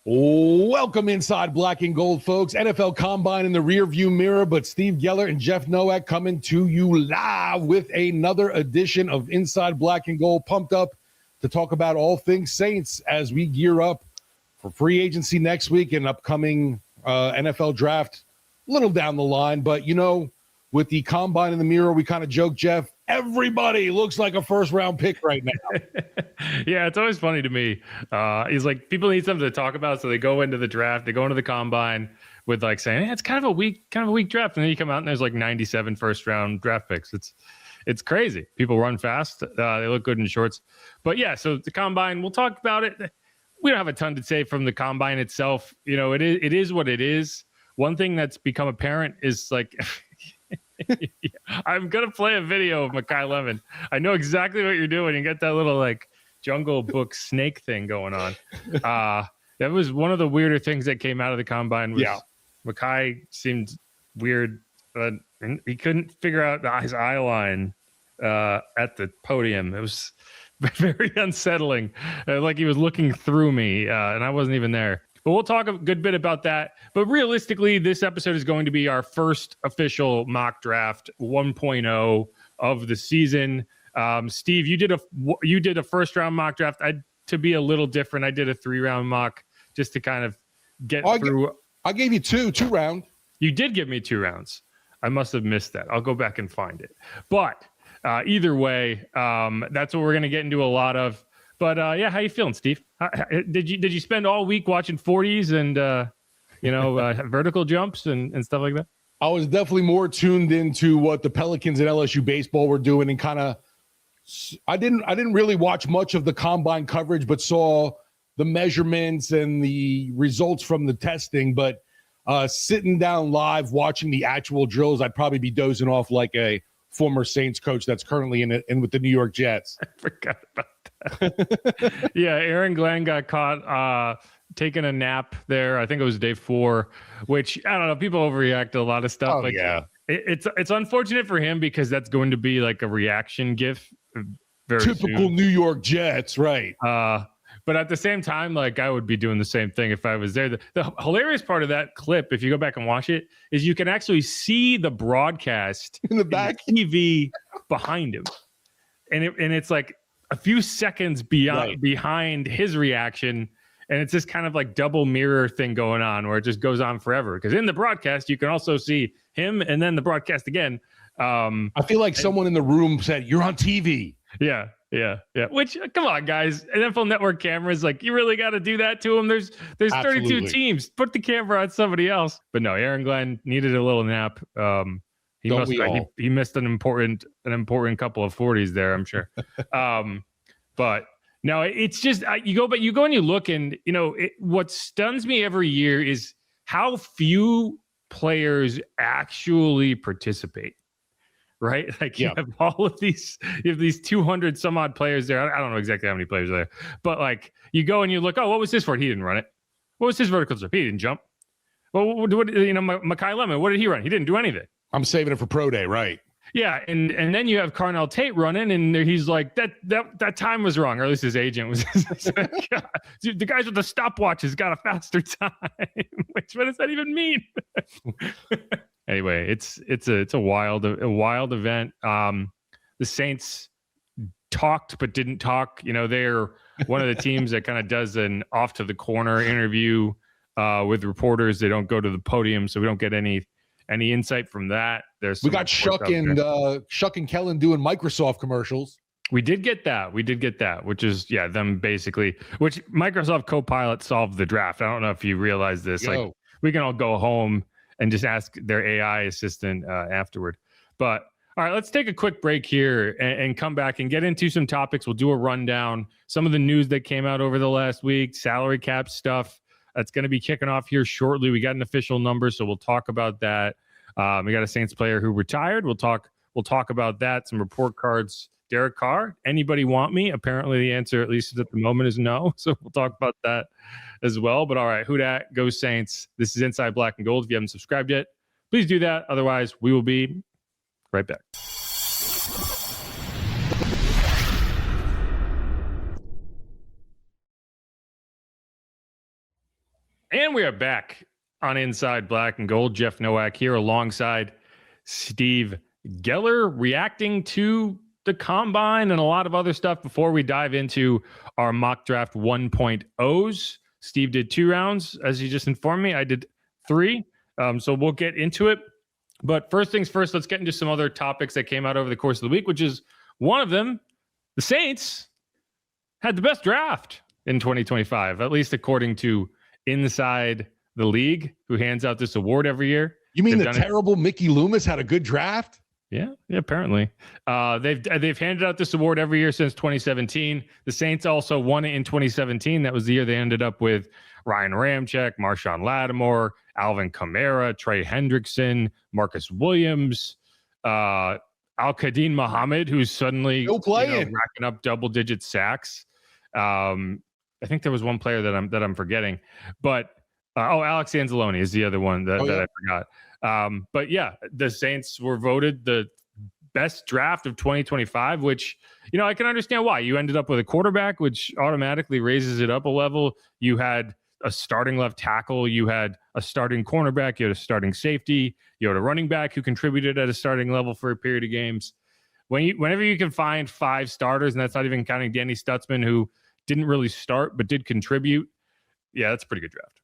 Welcome inside Black and Gold, folks. NFL Combine in the rearview mirror, but Steve Geller and Jeff Nowak coming to you live with another edition of Inside Black and Gold. Pumped up to talk about all things Saints as we gear up for free agency next week and upcoming NFL draft a little down the line. But, you know, with the Combine in the mirror, we kind of joke, Jeff, everybody looks like a first-round pick right now. Yeah, it's always funny to me. He's like, people need something to talk about, so they go into the draft, they go into the Combine with like saying, hey, it's kind of a weak draft, and then you come out and there's like 97 first-round draft picks. It's crazy. People run fast. They look good in shorts. But yeah, so the Combine, we'll talk about it. We don't have a ton to say from the Combine itself. You know, it is what it is. One thing that's become apparent is like. I'm gonna play a video of Makai Lemon. I know exactly what you're doing. You got that little like Jungle Book snake thing going on. That was one of the weirder things that came out of the Combine. Was Makai seemed weird. He couldn't figure out his eye line at the podium. It was very unsettling. Like he was looking through me, and I wasn't even there. But we'll talk a good bit about that. But realistically, this episode is going to be our first official mock draft 1.0 of the season. Steve, you did a first round mock draft. To be a little different, I did a 3-round mock just to kind of get through. I gave you two round. You did give me 2 rounds. I must have missed that. I'll go back and find it. But either way, that's what we're going to get into a lot of. But yeah, how you feeling, Steve? Did you spend all week watching 40s and vertical jumps and stuff like that? I was definitely more tuned into what the Pelicans and LSU baseball were doing, and kind of I didn't really watch much of the Combine coverage, but saw the measurements and the results from the testing. But sitting down live watching the actual drills, I'd probably be dozing off like a former Saints coach that's currently in with the New York Jets. I forgot about that. Yeah, Aaron Glenn got caught taking a nap there. I think it was day 4, which, I don't know, people overreact to a lot of stuff. Oh, yeah. It's unfortunate for him because that's going to be like a reaction gif very typical soon. New York Jets, right. But at the same time, like I would be doing the same thing if I was there. The hilarious part of that clip, if you go back and watch it, is you can actually see the broadcast in the back TV behind him. And it's like a few seconds behind his reaction. And it's this kind of like double mirror thing going on where it just goes on forever. Because in the broadcast, you can also see him and then the broadcast again. I feel like someone in the room said, "You're on TV." Yeah. Which, come on, guys. NFL Network cameras, like, you really got to do that to them. There's 32 teams. Put the camera on somebody else. But no, Aaron Glenn needed a little nap. He missed an important couple of 40s there, I'm sure. But no, it's just you go and you look, and what stuns me every year is how few players actually participate. Right? Like you have all of these, 200 some odd players there. I don't know exactly how many players are there, but like you go and you look, oh, what was his for it? He didn't run it. What was his vertical jump? He didn't jump. Well, Makai Lemon, what did he run? He didn't do anything. I'm saving it for pro day. Right. Yeah. And then you have Carnell Tate running, and he's like, that time was wrong. Or at least his agent was dude, the guys with the stopwatches got a faster time. What does that even mean? Anyway, it's a wild event. The Saints talked but didn't talk. They're one of the teams that kind of does an off to the corner interview with reporters. They don't go to the podium, so we don't get any insight from that. We got Shuck and Kellen doing Microsoft commercials. We did get that, which is them basically. Which Microsoft Copilot solved the draft. I don't know if you realize this. Like we can all go home and just ask their AI assistant afterward. But all right, let's take a quick break here and come back and get into some topics. We'll do a rundown, some of the news that came out over the last week, salary cap stuff. That's going to be kicking off here shortly. We got an official number, so we'll talk about that. We got a Saints player who retired. We'll talk about that. Some report cards. Derek Carr, anybody want me? Apparently the answer, at least at the moment, is no. So we'll talk about that as well. But all right, who dat? Go Saints. This is Inside Black and Gold. If you haven't subscribed yet, please do that. Otherwise, we will be right back. And we are back on Inside Black and Gold. Jeff Nowak here alongside Steve Geller, reacting to the combine and a lot of other stuff before we dive into our mock draft 1.0s. Steve did 2 rounds, as he just informed me. I did 3. So we'll get into it. But first things first, let's get into some other topics that came out over the course of the week, which is one of them. The Saints had the best draft in 2025, at least according to Inside the League, who hands out this award every year. You mean the terrible Mickey Loomis had a good draft? Yeah, apparently. They've handed out this award every year since 2017. The Saints also won it in 2017. That was the year they ended up with Ryan Ramczyk, Marshawn Lattimore, Alvin Kamara, Trey Hendrickson, Marcus Williams, Al-Qadim Muhammad, who's suddenly racking up double-digit sacks. I think there was one player that I'm forgetting, but Alex Anzalone is the other one that I forgot. But yeah, the Saints were voted the best draft of 2025, which, I can understand why. You ended up with a quarterback, which automatically raises it up a level. You had a starting left tackle. You had a starting cornerback. You had a starting safety. You had a running back who contributed at a starting level for a period of games. Whenever you can find 5 starters, and that's not even counting Danny Stutzman, who didn't really start but did contribute, yeah, that's a pretty good draft.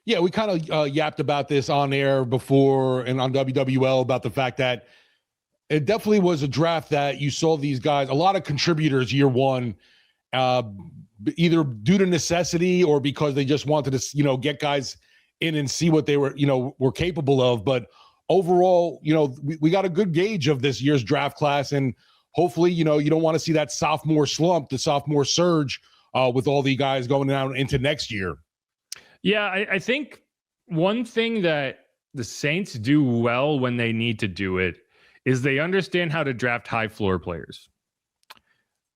Yeah, we kind of yapped about this on air before and on WWL about the fact that it definitely was a draft that you saw these guys, a lot of contributors year one, either due to necessity or because they just wanted to, get guys in and see what they were capable of. But overall, we got a good gauge of this year's draft class, and hopefully, you don't want to see that sophomore slump, the sophomore surge with all the guys going down into next year. Yeah, I think one thing that the Saints do well when they need to do it is they understand how to draft high floor players.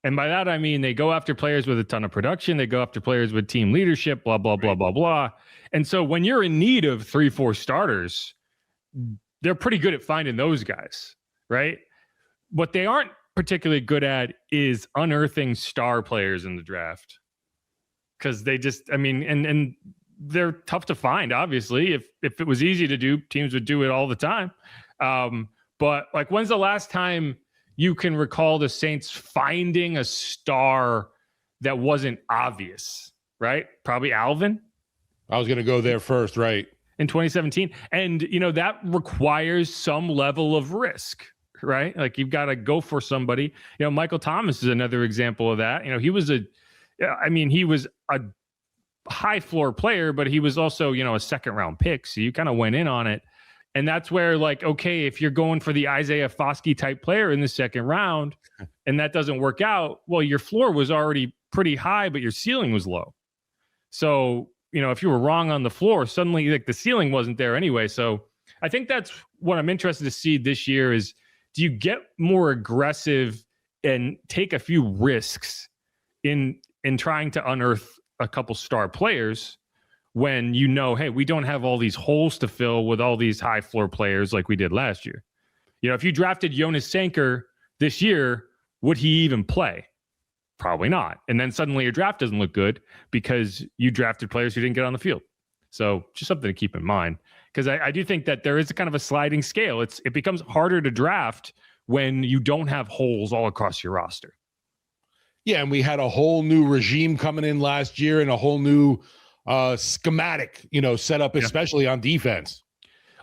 And by that, I mean, they go after players with a ton of production. They go after players with team leadership, blah, blah, blah, blah, blah. And so when you're in need of 3-4 starters, they're pretty good at finding those guys, right? What they aren't particularly good at is unearthing star players in the draft. Because they just, and they're tough to find, obviously. If it was easy to do, teams would do it all the time. But like, when's the last time you can recall the Saints finding a star that wasn't obvious, right? Probably Alvin. I was going to go there first, right? In 2017. And, that requires some level of risk, right? Like, you've got to go for somebody. Michael Thomas is another example of that. He was he was a high floor player, but he was also, a second round pick. So you kind of went in on it. And that's where, like, okay, if you're going for the Isaiah Foskey type player in the second round and that doesn't work out, well, your floor was already pretty high, but your ceiling was low. So, if you were wrong on the floor, suddenly like the ceiling wasn't there anyway. So I think that's what I'm interested to see this year is, do you get more aggressive and take a few risks in trying to unearth a couple star players when hey, we don't have all these holes to fill with all these high floor players like we did last year. If you drafted Jonas Sanker this year, would he even play? Probably not. And then suddenly your draft doesn't look good because you drafted players who didn't get on the field. So just something to keep in mind, because I do think that there is a kind of a sliding scale. It becomes harder to draft when you don't have holes all across your roster. Yeah, and we had a whole new regime coming in last year and a whole new schematic, set up, especially on defense.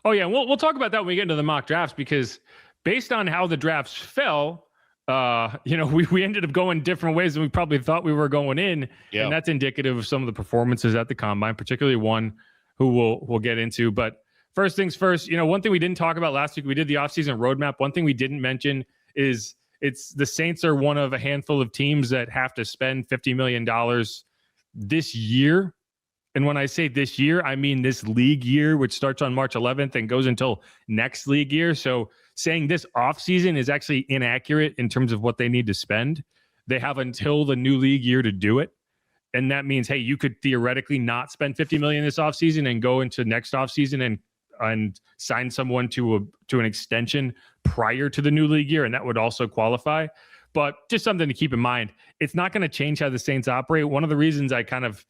Oh, yeah. We'll talk about that when we get into the mock drafts, because based on how the drafts fell, we ended up going different ways than we probably thought we were going in. Yeah. And that's indicative of some of the performances at the combine, particularly one who we'll get into. But first things first, one thing we didn't talk about last week, we did the offseason roadmap. One thing we didn't mention is the Saints are one of a handful of teams that have to spend $50 million this year. And when I say this year, I mean this league year, which starts on March 11th and goes until next league year. So saying this offseason is actually inaccurate in terms of what they need to spend. They have until the new league year to do it. And that means, hey, you could theoretically not spend $50 million this offseason and go into next offseason and sign someone to an extension prior to the new league year, and that would also qualify. But just something to keep in mind, it's not going to change how the Saints operate. One of the reasons I kind of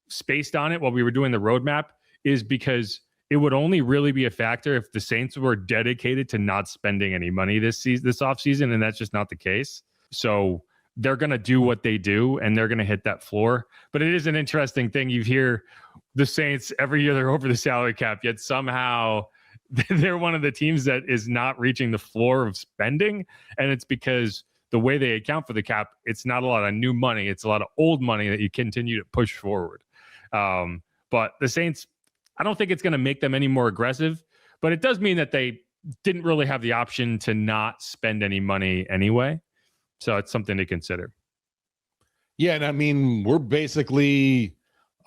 spaced on it while we were doing the roadmap is because it would only really be a factor if the Saints were dedicated to not spending any money this offseason, and that's just not the case. So they're going to do what they do, and they're going to hit that floor. But it is an interesting thing. You hear the Saints every year they're over the salary cap, yet somehow they're one of the teams that is not reaching the floor of spending, and it's because the way they account for the cap, it's not a lot of new money. It's a lot of old money that you continue to push forward. But the Saints, I don't think it's going to make them any more aggressive, but it does mean that they didn't really have the option to not spend any money anyway. So it's something to consider. Yeah, and I mean, we're basically,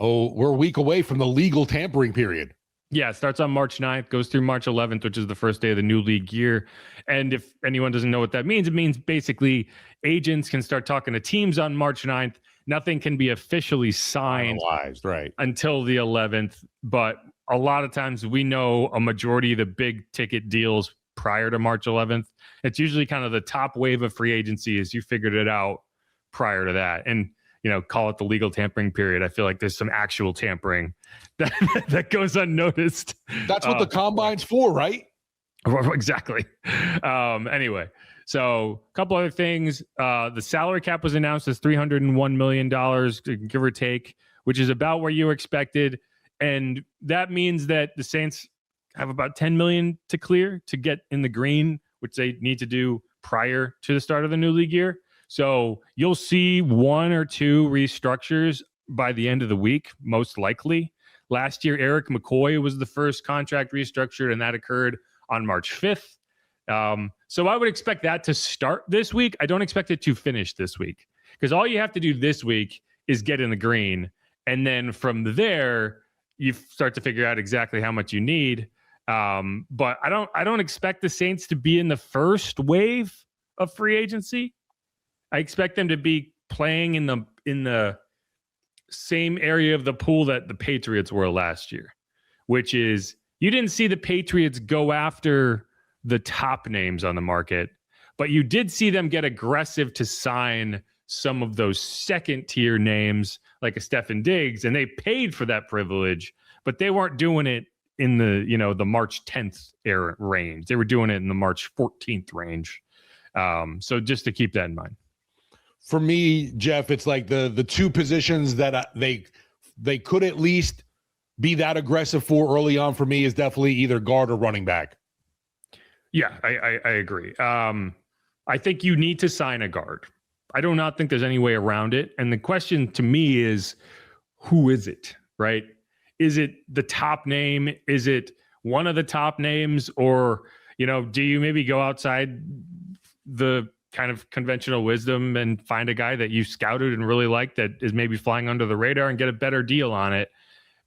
we're a week away from the legal tampering period. Yeah, it starts on March 9th, goes through March 11th, which is the first day of the new league year. And if anyone doesn't know what that means, it means basically agents can start talking to teams on March 9th. Nothing can be officially signed right, until the 11th. But a lot of times we know a majority of the big ticket deals prior to March 11th. It's usually kind of the top wave of free agency as you figured it out prior to that. And, call it the legal tampering period. I feel like there's some actual tampering that goes unnoticed. That's what the combine's for, right? Exactly. Anyway, so a couple other things. The salary cap was announced as $301 million, give or take, which is about where you expected. And that means that the Saints have about $10 million to clear to get in the green, which they need to do prior to the start of the new league year. So you'll see one or two restructures by the end of the week, most likely. Last year, Eric McCoy was the first contract restructured, and that occurred on March 5th. So I would expect that to start this week. I don't expect it to finish this week, because all you have to do this week is get in the green. And then from there, you start to figure out exactly how much you need. But I don't expect the Saints to be in the first wave of free agency. I expect them to be playing in the same area of the pool that the Patriots were last year, which is you didn't see the Patriots go after the top names on the market, but you did see them get aggressive to sign some of those second tier names like a Stefan Diggs, and they paid for that privilege, but they weren't doing it in the, the March 10th era range. They were doing it in the March 14th range. So just to keep that in mind. For me, Jeff, it's like the two positions that they could at least be that aggressive for early on for me is definitely either guard or running back. Yeah, I agree. I think you need to sign a guard. I do not think there's any way around it. And the question to me is, who is it, right? Is it the top name? Is it one of the top names? Or, do you maybe go outside the kind of conventional wisdom and find a guy that you scouted and really like that is maybe flying under the radar and get a better deal on it?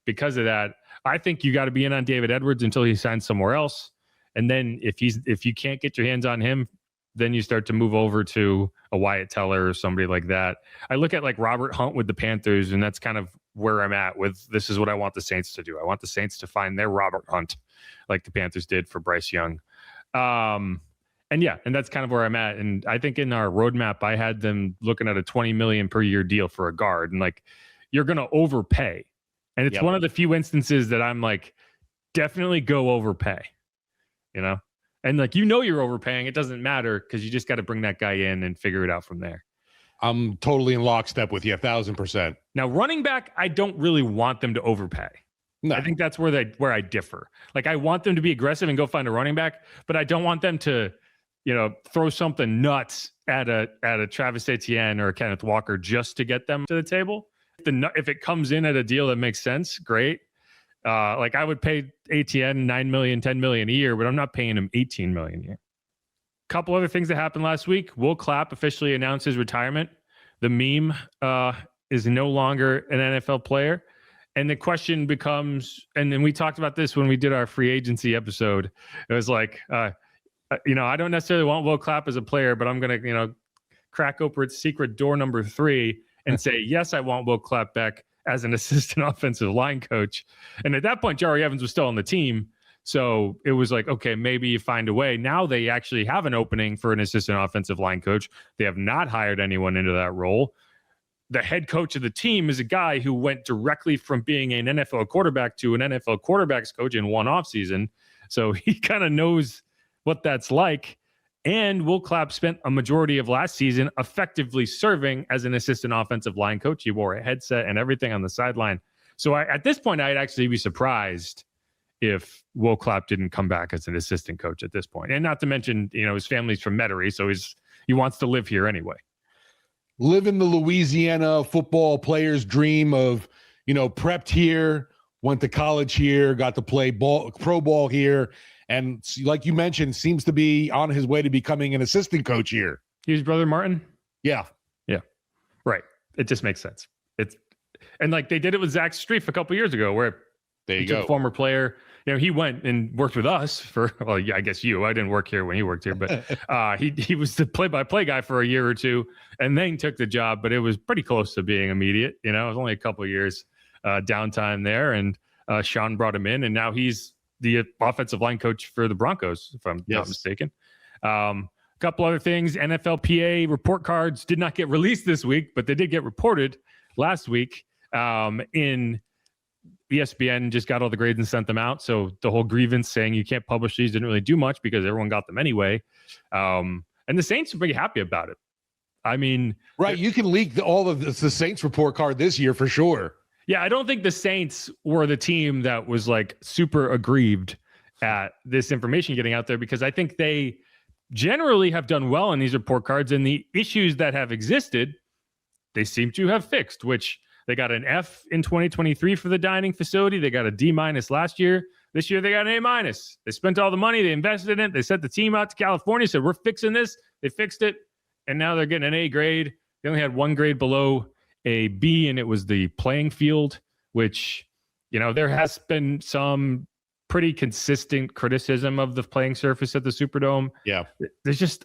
Because of that, I think you got to be in on David Edwards until he signs somewhere else. And then if you can't get your hands on him, then you start to move over to a Wyatt Teller or somebody like that. I look at like Robert Hunt with the Panthers, and that's kind of where I'm at with this is what I want the Saints to do. I want the Saints to find their Robert Hunt like the Panthers did for Bryce Young. And that's kind of where I'm at. And I think in our roadmap, I had them looking at a $20 million per year deal for a guard. And like, you're going to overpay. And it's one of the few instances that I'm like, definitely go overpay, and like, you're overpaying. It doesn't matter because you just got to bring that guy in and figure it out from there. I'm totally in lockstep with you 1,000%. Now, running back, I don't really want them to overpay. No. I think that's where I differ. Like, I want them to be aggressive and go find a running back, but I don't want them to, throw something nuts at a Travis Etienne or a Kenneth Walker just to get them to the table. If it comes in at a deal that makes sense, great. Like I would pay Etienne $9 million, $10 million a year, but I'm not paying him $18 million a year. Couple other things that happened last week. Will Clapp officially announced his retirement. The meme is no longer an NFL player. And the question becomes, and then we talked about this when we did our free agency episode. It was like, I don't necessarily want Will Clapp as a player, but I'm going to, crack open its secret door number 3 and say, yes, I want Will Clapp back as an assistant offensive line coach. And at that point, Jari Evans was still on the team. So it was like, okay, maybe you find a way. Now they actually have an opening for an assistant offensive line coach. They have not hired anyone into that role. the head coach of the team is a guy who went directly from being an NFL quarterback to an NFL quarterbacks coach in one offseason. So he kind of knows what that's like. And Will Clapp spent a majority of last season effectively serving as an assistant offensive line coach. He wore a headset and everything on the sideline. So at this point, I'd actually be surprised if Will Clapp didn't come back as an assistant coach at this point. And not to mention, his family's from Metairie, so he wants to live here anyway. Living the Louisiana football player's dream of, prepped here, went to college here, got to play pro ball here. And like you mentioned, seems to be on his way to becoming an assistant coach here. His brother Martin? Yeah. Yeah. Right. It just makes sense. And like they did it with Zach Streif a couple years ago where he took a former player. He went and worked with us for, well, yeah, I guess I didn't work here when he worked here, but he was the play-by-play guy for a year or two and then took the job, but it was pretty close to being immediate. It was only a couple of years downtime there, and Sean brought him in, and now he's the offensive line coach for the Broncos, if I'm not mistaken. A couple other things. NFLPA report cards did not get released this week, but they did get reported last week in ESPN just got all the grades and sent them out. So the whole grievance saying you can't publish these didn't really do much because everyone got them anyway. And the Saints are pretty happy about it. I mean, right. You can leak all of the Saints report card this year for sure. Yeah. I don't think the Saints were the team that was like super aggrieved at this information getting out there, because I think they generally have done well in these report cards, and the issues that have existed, they seem to have fixed, which they got an F in 2023 for the dining facility. They got a D- last year. This year, they got an A-. They spent all the money. They invested in it. They sent the team out to California, said, we're fixing this. They fixed it, and now they're getting an A grade. They only had one grade below a B, and it was the playing field, which, there has been some pretty consistent criticism of the playing surface at the Superdome. Yeah. There's just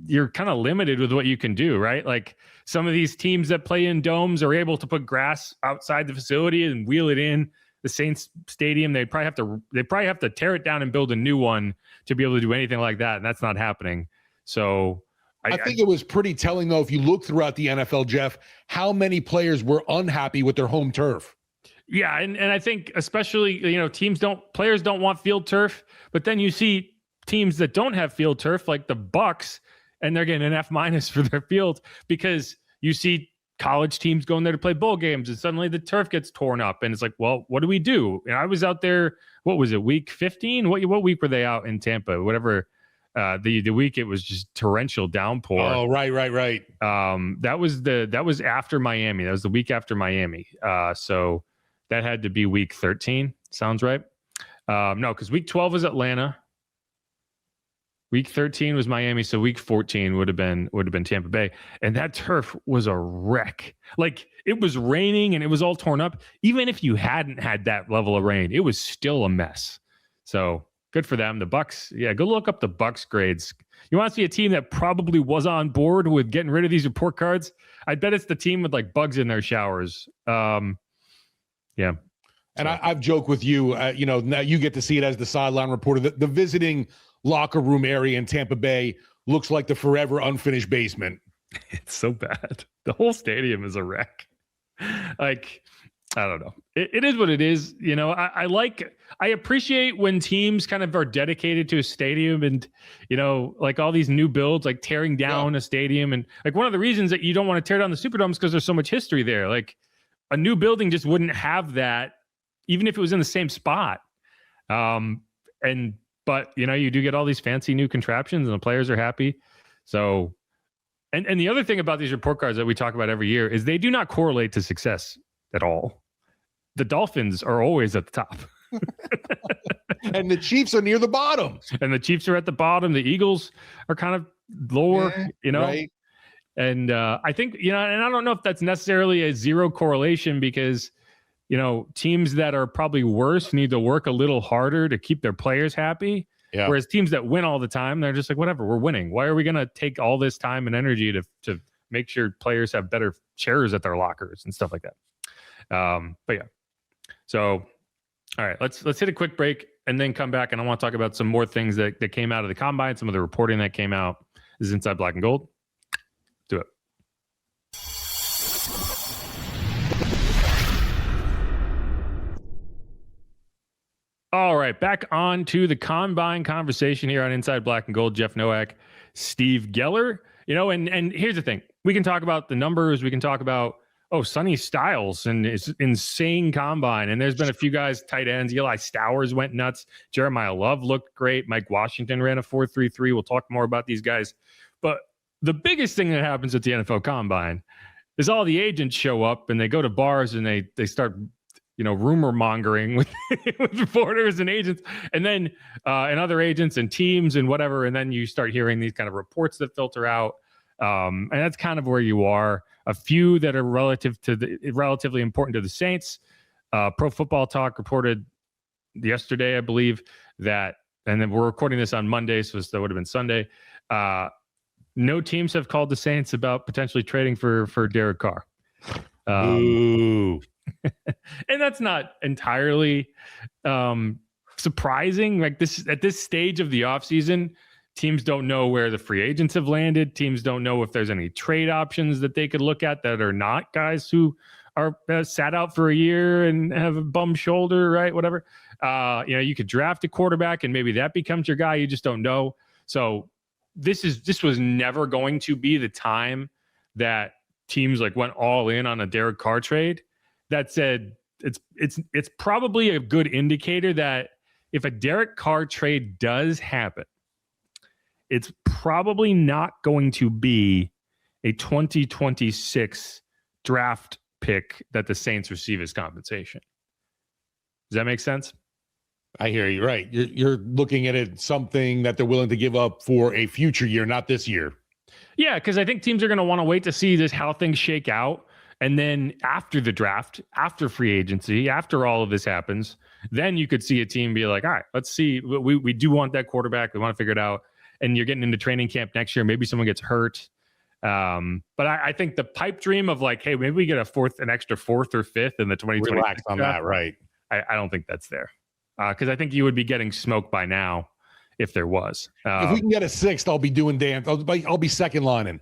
you're kind of limited with what you can do, right? Like some of these teams that play in domes are able to put grass outside the facility and wheel it in. The Saints stadium, they probably have to tear it down and build a new one to be able to do anything like that. And that's not happening. So I think it was pretty telling, though, if you look throughout the NFL, Jeff, how many players were unhappy with their home turf. Yeah, and I think especially, players don't want field turf, but then you see teams that don't have field turf, like the Bucks, and they're getting an F- for their field, because you see college teams going there to play bowl games, and suddenly the turf gets torn up, and it's like, well, what do we do? And I was out there, what was it, week 15? What week were they out in Tampa? Whatever, the week it was just torrential downpour. Oh, right. That was after Miami. That was the week after Miami. So that had to be week 13. Sounds right. No, because week 12 was Atlanta. Week 13 was Miami. So week 14 would have been Tampa Bay. And that turf was a wreck. Like, it was raining and it was all torn up. Even if you hadn't had that level of rain, it was still a mess. So good for them. The Bucks. Yeah, go look up the Bucks grades. You want to see a team that probably was on board with getting rid of these report cards? I bet it's the team with like bugs in their showers. Yeah. And I've joked with you, now you get to see it as the sideline reporter. The visiting locker room area in Tampa Bay looks like the forever unfinished basement. It's so bad. The whole stadium is a wreck. Like, I don't know. It is what it is. I appreciate when teams kind of are dedicated to a stadium and, like all these new builds, like tearing down a stadium. And like one of the reasons that you don't want to tear down the Superdome is because there's so much history there. Like a new building just wouldn't have that, even if it was in the same spot. But you do get all these fancy new contraptions and the players are happy. So, and the other thing about these report cards that we talk about every year is they do not correlate to success at all. The Dolphins are always at the top. And the Chiefs are near the bottom. And the Chiefs are at the bottom. The Eagles are kind of lower, Right. And I think, and I don't know if that's necessarily a zero correlation, because, teams that are probably worse need to work a little harder to keep their players happy. Yeah. Whereas teams that win all the time, they're just like, whatever, we're winning. Why are we going to take all this time and energy to make sure players have better chairs at their lockers and stuff like that? But yeah. So, all right, let's hit a quick break and then come back. And I want to talk about some more things that came out of the combine, some of the reporting that came out. This is Inside Black and Gold. Do it. right, back on to the combine conversation here on Inside Black and Gold. Jeff Nowak, Steve Geller. And here's the thing. We can talk about the numbers. We can talk about, Sonny Styles and his insane combine. And there's been a few guys, tight ends. Eli Stowers went nuts. Jeremiah Love looked great. Mike Washington ran a 4.33. We'll talk more about these guys. But the biggest thing that happens at the NFL combine is all the agents show up and they go to bars and they start rumor mongering with reporters and agents, and then and other agents and teams and whatever, and then you start hearing these kind of reports that filter out, and that's kind of where you are. A few that are relatively important to the Saints. Pro Football Talk reported yesterday, I believe, that, and then we're recording this on Monday, so that would have been Sunday. No teams have called the Saints about potentially trading for Derek Carr. Ooh. And that's not entirely surprising. Like at this stage of the offseason, teams don't know where the free agents have landed. Teams don't know if there's any trade options that they could look at that are not guys who are sat out for a year and have a bum shoulder, right? Whatever. You could draft a quarterback and maybe that becomes your guy. You just don't know. So this was never going to be the time that teams went all in on a Derek Carr trade. That said, it's probably a good indicator that if a Derek Carr trade does happen, it's probably not going to be a 2026 draft pick that the Saints receive as compensation. Does that make sense? I hear you. Right. You're looking at it something that they're willing to give up for a future year, not this year. Yeah, because I think teams are going to want to wait to see how things shake out. And then after the draft, after free agency, after all of this happens, then you could see a team be like, all right, let's see. We do want that quarterback. We want to figure it out. And you're getting into training camp next year. Maybe someone gets hurt. But I think the pipe dream of hey, maybe we get an extra fourth or fifth in the 2020. Relax on that, right? I don't think that's there. Because I think you would be getting smoked by now if there was. If we can get a sixth, I'll be doing dance. I'll be second lining.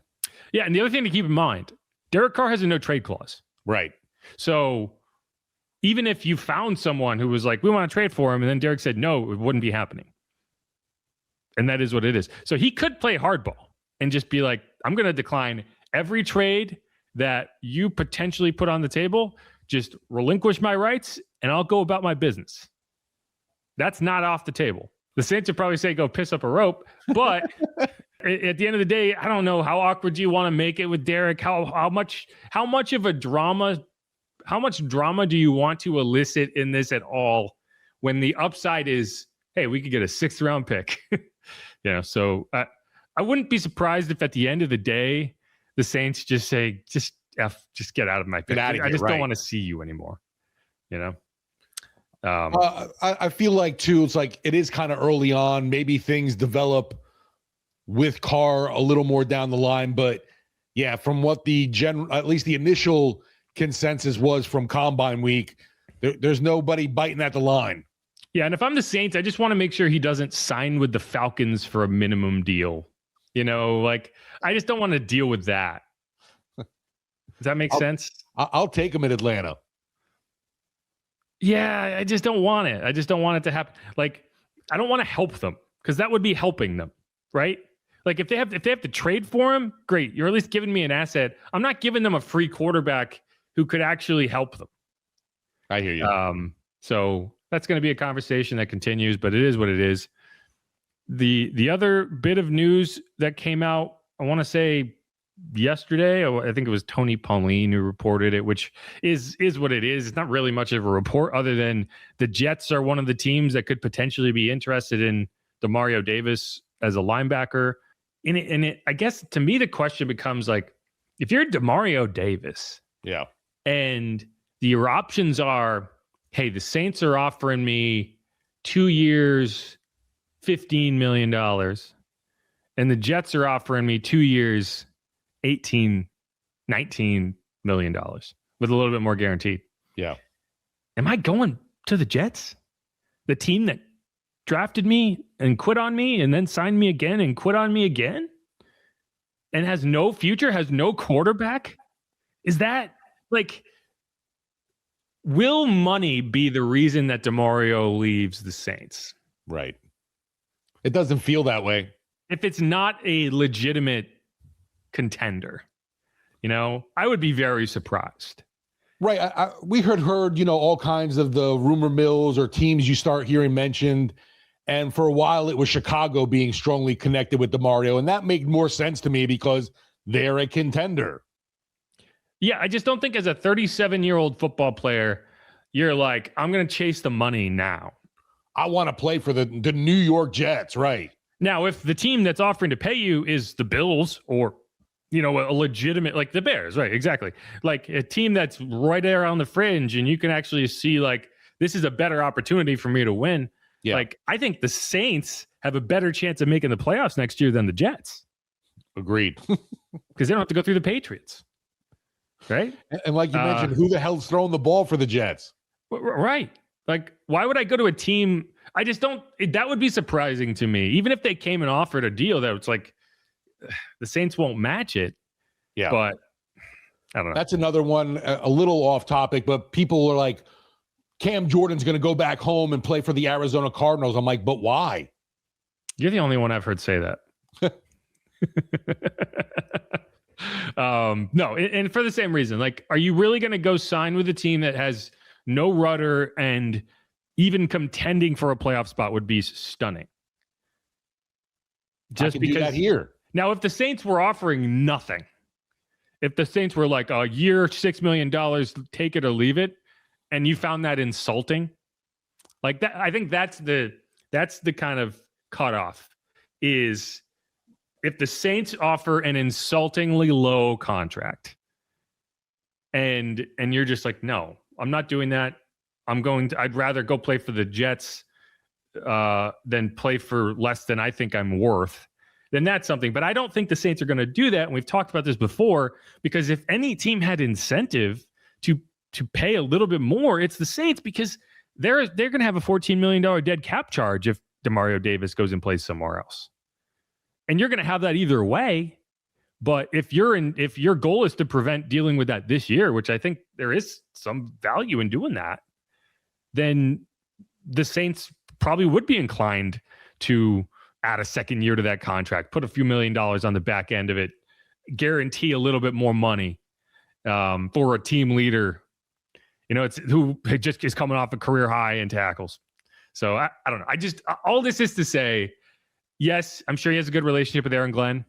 Yeah, and the other thing to keep in mind, Derek Carr has a no trade clause. Right. So even if you found someone who was like, we want to trade for him, and then Derek said, no, it wouldn't be happening. And that is what it is. So he could play hardball and just be like, I'm going to decline every trade that you potentially put on the table, just relinquish my rights, and I'll go about my business. That's not off the table. The Saints would probably say, go piss up a rope. But at the end of the day, I don't know, how awkward do you want to make it with Derek? How much drama do you want to elicit in this at all when the upside is, hey, we could get a 6th round pick? So I wouldn't be surprised if at the end of the day, the Saints just say, just get out of my pick. I just don't want to see you anymore. I feel like too, it's it is kind of early on. Maybe things develop with Carr a little more down the line, but yeah, from what at least the initial consensus was from Combine Week, there's nobody biting at the line. Yeah, and if I'm the Saints, I just want to make sure he doesn't sign with the Falcons for a minimum deal. I just don't want to deal with that. Does that make sense? I'll take him in Atlanta. Yeah, I just don't want it. I just don't want it to happen. I don't want to help them because that would be helping them, right? If they have to trade for him, great. You're at least giving me an asset. I'm not giving them a free quarterback who could actually help them. I hear you. So that's going to be a conversation that continues, but it is what it is. The other bit of news that came out, I want to say yesterday, I think it was Tony Pauline who reported it, which is what it is. It's not really much of a report other than the Jets are one of the teams that could potentially be interested in Demario Davis as a linebacker. And I guess to me, the question becomes if you're Demario Davis, yeah, and your options are, hey, the Saints are offering me 2 years, $15 million, and the Jets are offering me 2 years, $19 million with a little bit more guaranteed. Yeah. Am I going to the Jets? The team that drafted me and quit on me and then signed me again and quit on me again and has no future, has no quarterback? Is that will money be the reason that DeMario leaves the Saints? Right. It doesn't feel that way. If it's not a legitimate contender, I would be very surprised. Right. We heard, all kinds of the rumor mills or teams you start hearing mentioned. And for a while, it was Chicago being strongly connected with DeMario. And that made more sense to me because they're a contender. Yeah, I just don't think as a 37-year-old football player, you're like, I'm going to chase the money now. I want to play for the New York Jets, right? Now, if the team that's offering to pay you is the Bills or, a legitimate, like the Bears, right? Exactly. Like a team that's right there on the fringe and you can actually see like, this is a better opportunity for me to win. Yeah. Like, I think the Saints have a better chance of making the playoffs next year than the Jets. Agreed. Because they don't have to go through the Patriots. Right? And like you mentioned, who the hell's throwing the ball for the Jets? Right. Like, why would I go to a team? I just don't. That would be surprising to me. Even if they came and offered a deal that it's like the Saints won't match it. Yeah. But I don't know. That's another one, a little off topic, but people are like, Cam Jordan's going to go back home and play for the Arizona Cardinals. I'm like, but why? You're the only one I've heard say that. No, and for the same reason, like, are you really going to go sign with a team that has no rudder and even contending for a playoff spot would be stunning? Just because do that here. Now, if the Saints were offering nothing, if the Saints were like a year, $6 million, take it or leave it, and you found that insulting, like that, I think that's the kind of cutoff is if the Saints offer an insultingly low contract and you're just like, no, I'm not doing that. I'd rather go play for the Jets than play for less than I think I'm worth, then that's something. But I don't think the Saints are going to do that. And we've talked about this before, because if any team had incentive to pay a little bit more, it's the Saints, because they're going to have a $14 million dead cap charge if DeMario Davis goes and plays somewhere else. And you're going to have that either way. But if your goal is to prevent dealing with that this year, which I think there is some value in doing that, then the Saints probably would be inclined to add a second year to that contract, put a few $1 million on the back end of it, guarantee a little bit more money for a team leader. It's who just is coming off a career high in tackles. So I don't know. All this is to say, yes, I'm sure he has a good relationship with Aaron Glenn.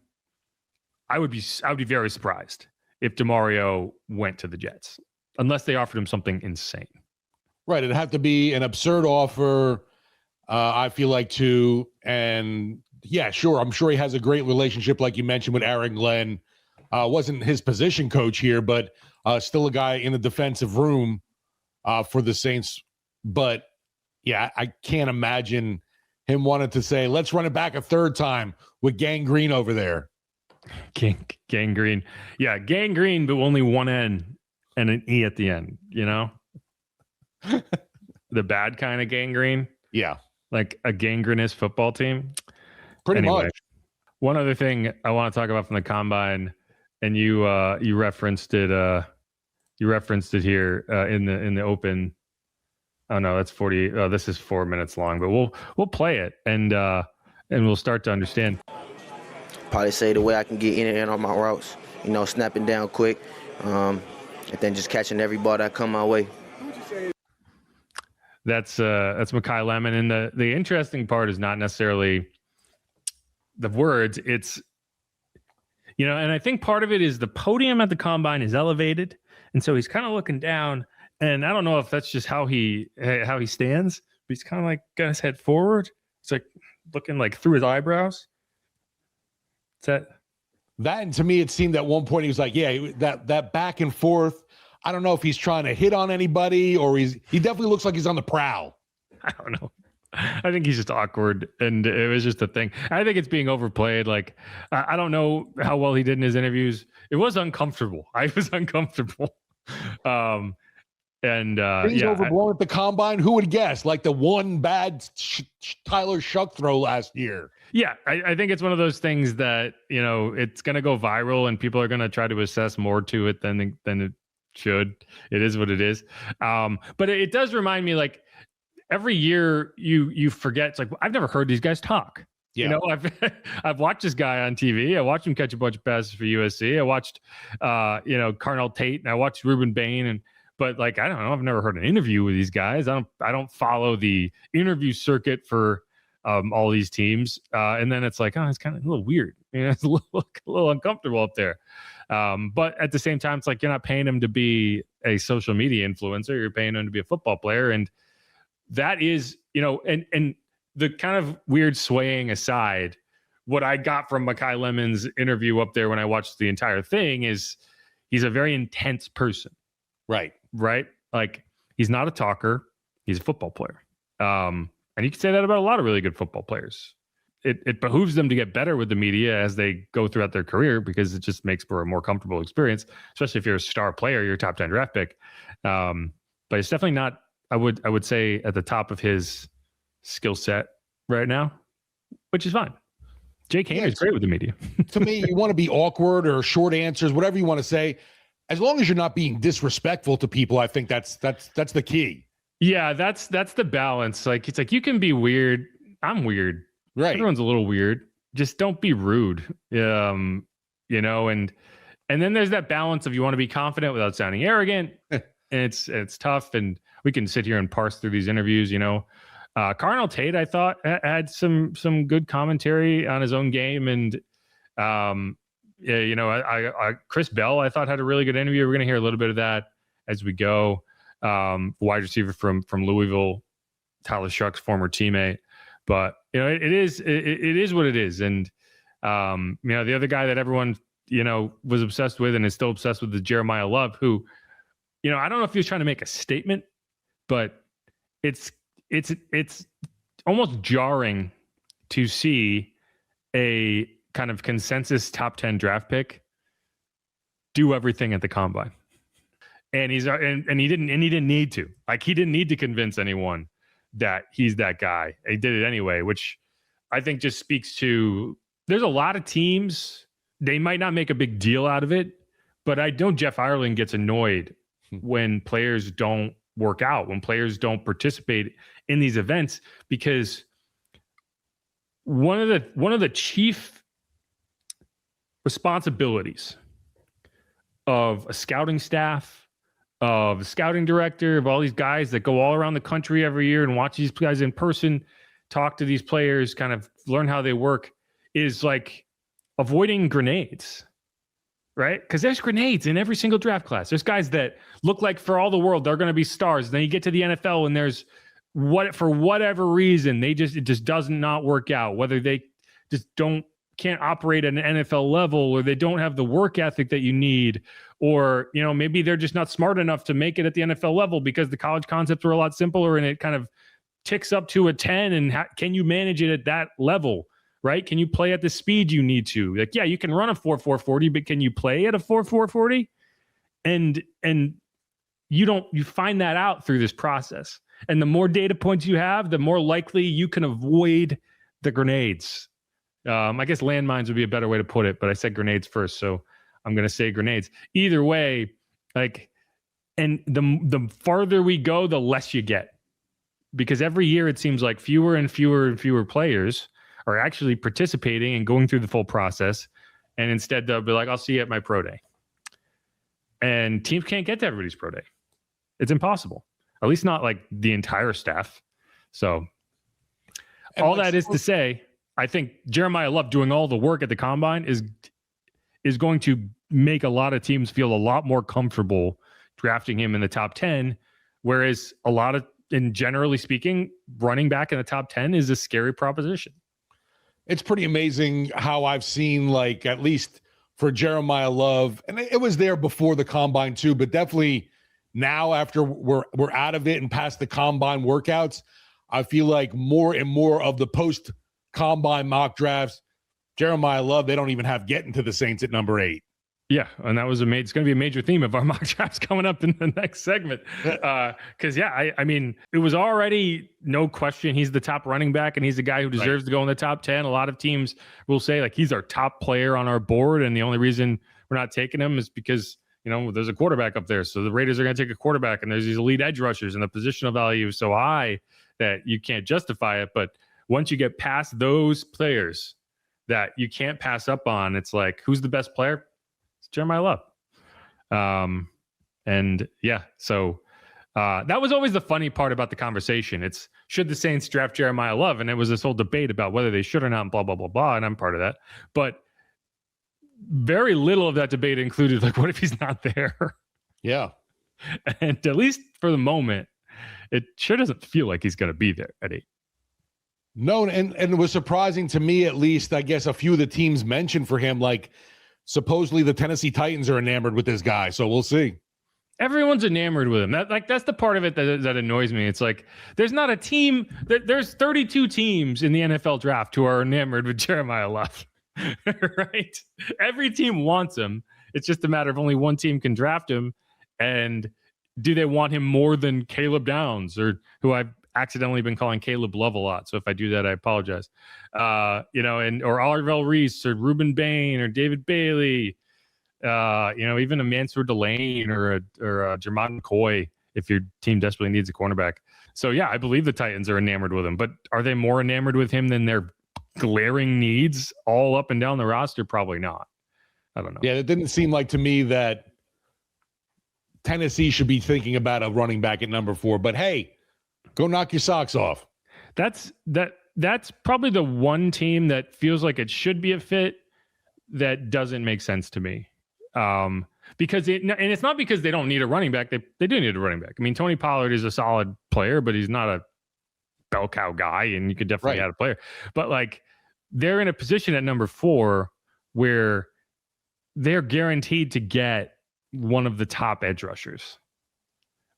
I would be very surprised if DeMario went to the Jets, unless they offered him something insane. Right. It'd have to be an absurd offer, I feel like, too. And yeah, sure. I'm sure he has a great relationship, like you mentioned, with Aaron Glenn. Wasn't his position coach here, but still a guy in the defensive room for the Saints. But yeah, I can't imagine him wanting to say, let's run it back a third time with Gangrene over there. Gangrene. Yeah, gangrene, but only one N and an E at the end, The bad kind of gangrene. Yeah. Like a gangrenous football team. Pretty much. One other thing I want to talk about from the combine, and you referenced it. You referenced it here in the open. Oh no, that's 40. This is 4 minutes long, but we'll play it and we'll start to understand. Probably say the way I can get in and out on my routes, snapping down quick, and then just catching every ball that come my way. That's Mekhi Lemon, and the interesting part is not necessarily the words. It's and I think part of it is the podium at the combine is elevated, and so he's kind of looking down. And I don't know if that's just how he stands, but he's kind of like got his head forward. It's like looking like through his eyebrows. That and to me, it seemed at one point he was like, yeah, that back and forth. I don't know if he's trying to hit on anybody or he definitely looks like he's on the prowl. I don't know. I think he's just awkward, and it was just a thing. I think it's being overplayed. Like, I don't know how well he did in his interviews. It was uncomfortable. I was uncomfortable. He's overblown at the combine. Who would guess? Like the one bad Tyler Shuck throw last year. Yeah, I think it's one of those things that it's going to go viral, and people are going to try to assess more to it than it should. It is what it is. But it does remind me, like, every year you forget. It's like, I've never heard these guys talk. Yeah. You know, I've watched this guy on TV. I watched him catch a bunch of passes for USC. I watched, Carnell Tate, and I watched Ruben Bain, but like, I don't know. I've never heard an interview with these guys. I don't follow the interview circuit for all these teams. And then it's like, oh, it's kind of a little weird. You know, it's a little uncomfortable up there. But at the same time, it's like, you're not paying him to be a social media influencer. You're paying him to be a football player. And that is, and the kind of weird swaying aside, what I got from Mekhi Lemon's interview up there when I watched the entire thing is he's a very intense person. Right. Like, he's not a talker. He's a football player. And you can say that about a lot of really good football players. It behooves them to get better with the media as they go throughout their career, because it just makes for a more comfortable experience, especially if you're a star player, you're a top 10 draft pick. But it's definitely not, I would say, at the top of his skill set right now, which is fine. Jake Haener is great with the media. To me, you want to be awkward or short answers, whatever you want to say, as long as you're not being disrespectful to people. I think that's the key. Yeah, that's the balance. Like, it's like, you can be weird. I'm weird. Right. Everyone's a little weird. Just don't be rude. And then there's that balance of, you want to be confident without sounding arrogant. And it's tough. And we can sit here and parse through these interviews, Carnell Tate, I thought, had some good commentary on his own game. And, Chris Bell, I thought, had a really good interview. We're going to hear a little bit of that as we go. Wide receiver from Louisville, Tyler Shuck's former teammate. But, it is what it is. And, the other guy that everyone, was obsessed with and is still obsessed with is Jeremiah Love, who, I don't know if he was trying to make a statement, but it's almost jarring to see a kind of consensus top 10 draft pick do everything at the combine. And he didn't need to. Like, he didn't need to convince anyone that he's that guy. He did it anyway, which I think just speaks to, there's a lot of teams, they might not make a big deal out of it, but I know Jeff Ireland gets annoyed when players don't work out, when players don't participate in these events, because one of the chief responsibilities of a scouting staff, of a scouting director, of all these guys that go all around the country every year and watch these guys in person, talk to these players, kind of learn how they work, is like avoiding grenades. Right? Because there's grenades in every single draft class. There's guys that look like, for all the world, they're going to be stars. Then you get to the NFL and there's for whatever reason, it just does not work out. Whether they just can't operate at an NFL level, or they don't have the work ethic that you need, or, maybe they're just not smart enough to make it at the NFL level because the college concepts were a lot simpler and it kind of ticks up to a 10. And can you manage it at that level? Right? Can you play at the speed you need to? Like, yeah, you can run a 4.40, but can you play at a 4.40? And you find that out through this process. And the more data points you have, the more likely you can avoid the grenades. I guess landmines would be a better way to put it, but I said grenades first, so I'm going to say grenades. Either way, like, and the farther we go, the less you get, because every year it seems like fewer and fewer and fewer players are actually participating and going through the full process. And instead they'll be like, I'll see you at my pro day. And teams can't get to everybody's pro day. It's impossible. At least not like the entire staff. So all that is to say, I think Jeremiah Love doing all the work at the combine is going to make a lot of teams feel a lot more comfortable drafting him in the top 10. Whereas and generally speaking, running back in the top 10 is a scary proposition. It's pretty amazing how I've seen, like, at least for Jeremiah Love, and it was there before the combine too, but definitely now after we're out of it and past the combine workouts, I feel like more and more of the post combine mock drafts, Jeremiah Love, they don't even have getting to the Saints at number 8. Yeah, and that was it's going to be a major theme of our mock drafts coming up in the next segment. Because, I mean, it was already no question he's the top running back and he's the guy who deserves to go in the top 10. A lot of teams will say, like, he's our top player on our board, and the only reason we're not taking him is because, there's a quarterback up there. So the Raiders are going to take a quarterback, and there's these elite edge rushers, and the positional value is so high that you can't justify it. But once you get past those players that you can't pass up on, it's like, who's the best player? It's Jeremiah Love. So that was always the funny part about the conversation. It's, should the Saints draft Jeremiah Love? And it was this whole debate about whether they should or not, and blah, blah, blah, blah. And I'm part of that. But very little of that debate included, like, what if he's not there? Yeah. And at least for the moment, it sure doesn't feel like he's going to be there at 8. No, and it was surprising to me, at least, I guess a few of the teams mentioned for him, like supposedly the Tennessee Titans are enamored with this guy. So we'll see. Everyone's enamored with him. That's the part of it that annoys me. It's like, there's not a team there's 32 teams in the NFL draft who are enamored with Jeremiah Love. Right? Every team wants him. It's just a matter of only one team can draft him. And do they want him more than Caleb Downs, or who I've accidentally been calling Caleb Love a lot? So if I do that, I apologize. Or Arvell Reese, or Reuben Bain, or David Bailey, even a Mansour Delane or a Jermon McCoy, if your team desperately needs a cornerback. So yeah, I believe the Titans are enamored with him, but are they more enamored with him than their glaring needs all up and down the roster? Probably not. I don't know. Yeah, it didn't seem like to me that Tennessee should be thinking about a running back at number 4, but hey, go knock your socks off. That's probably the one team that feels like it should be a fit that doesn't make sense to me. Because it's not because they don't need a running back. They do need a running back. I mean, Tony Pollard is a solid player, but he's not a bell cow guy, and you could definitely add a player. But like, they're in a position at number 4 where they're guaranteed to get one of the top edge rushers,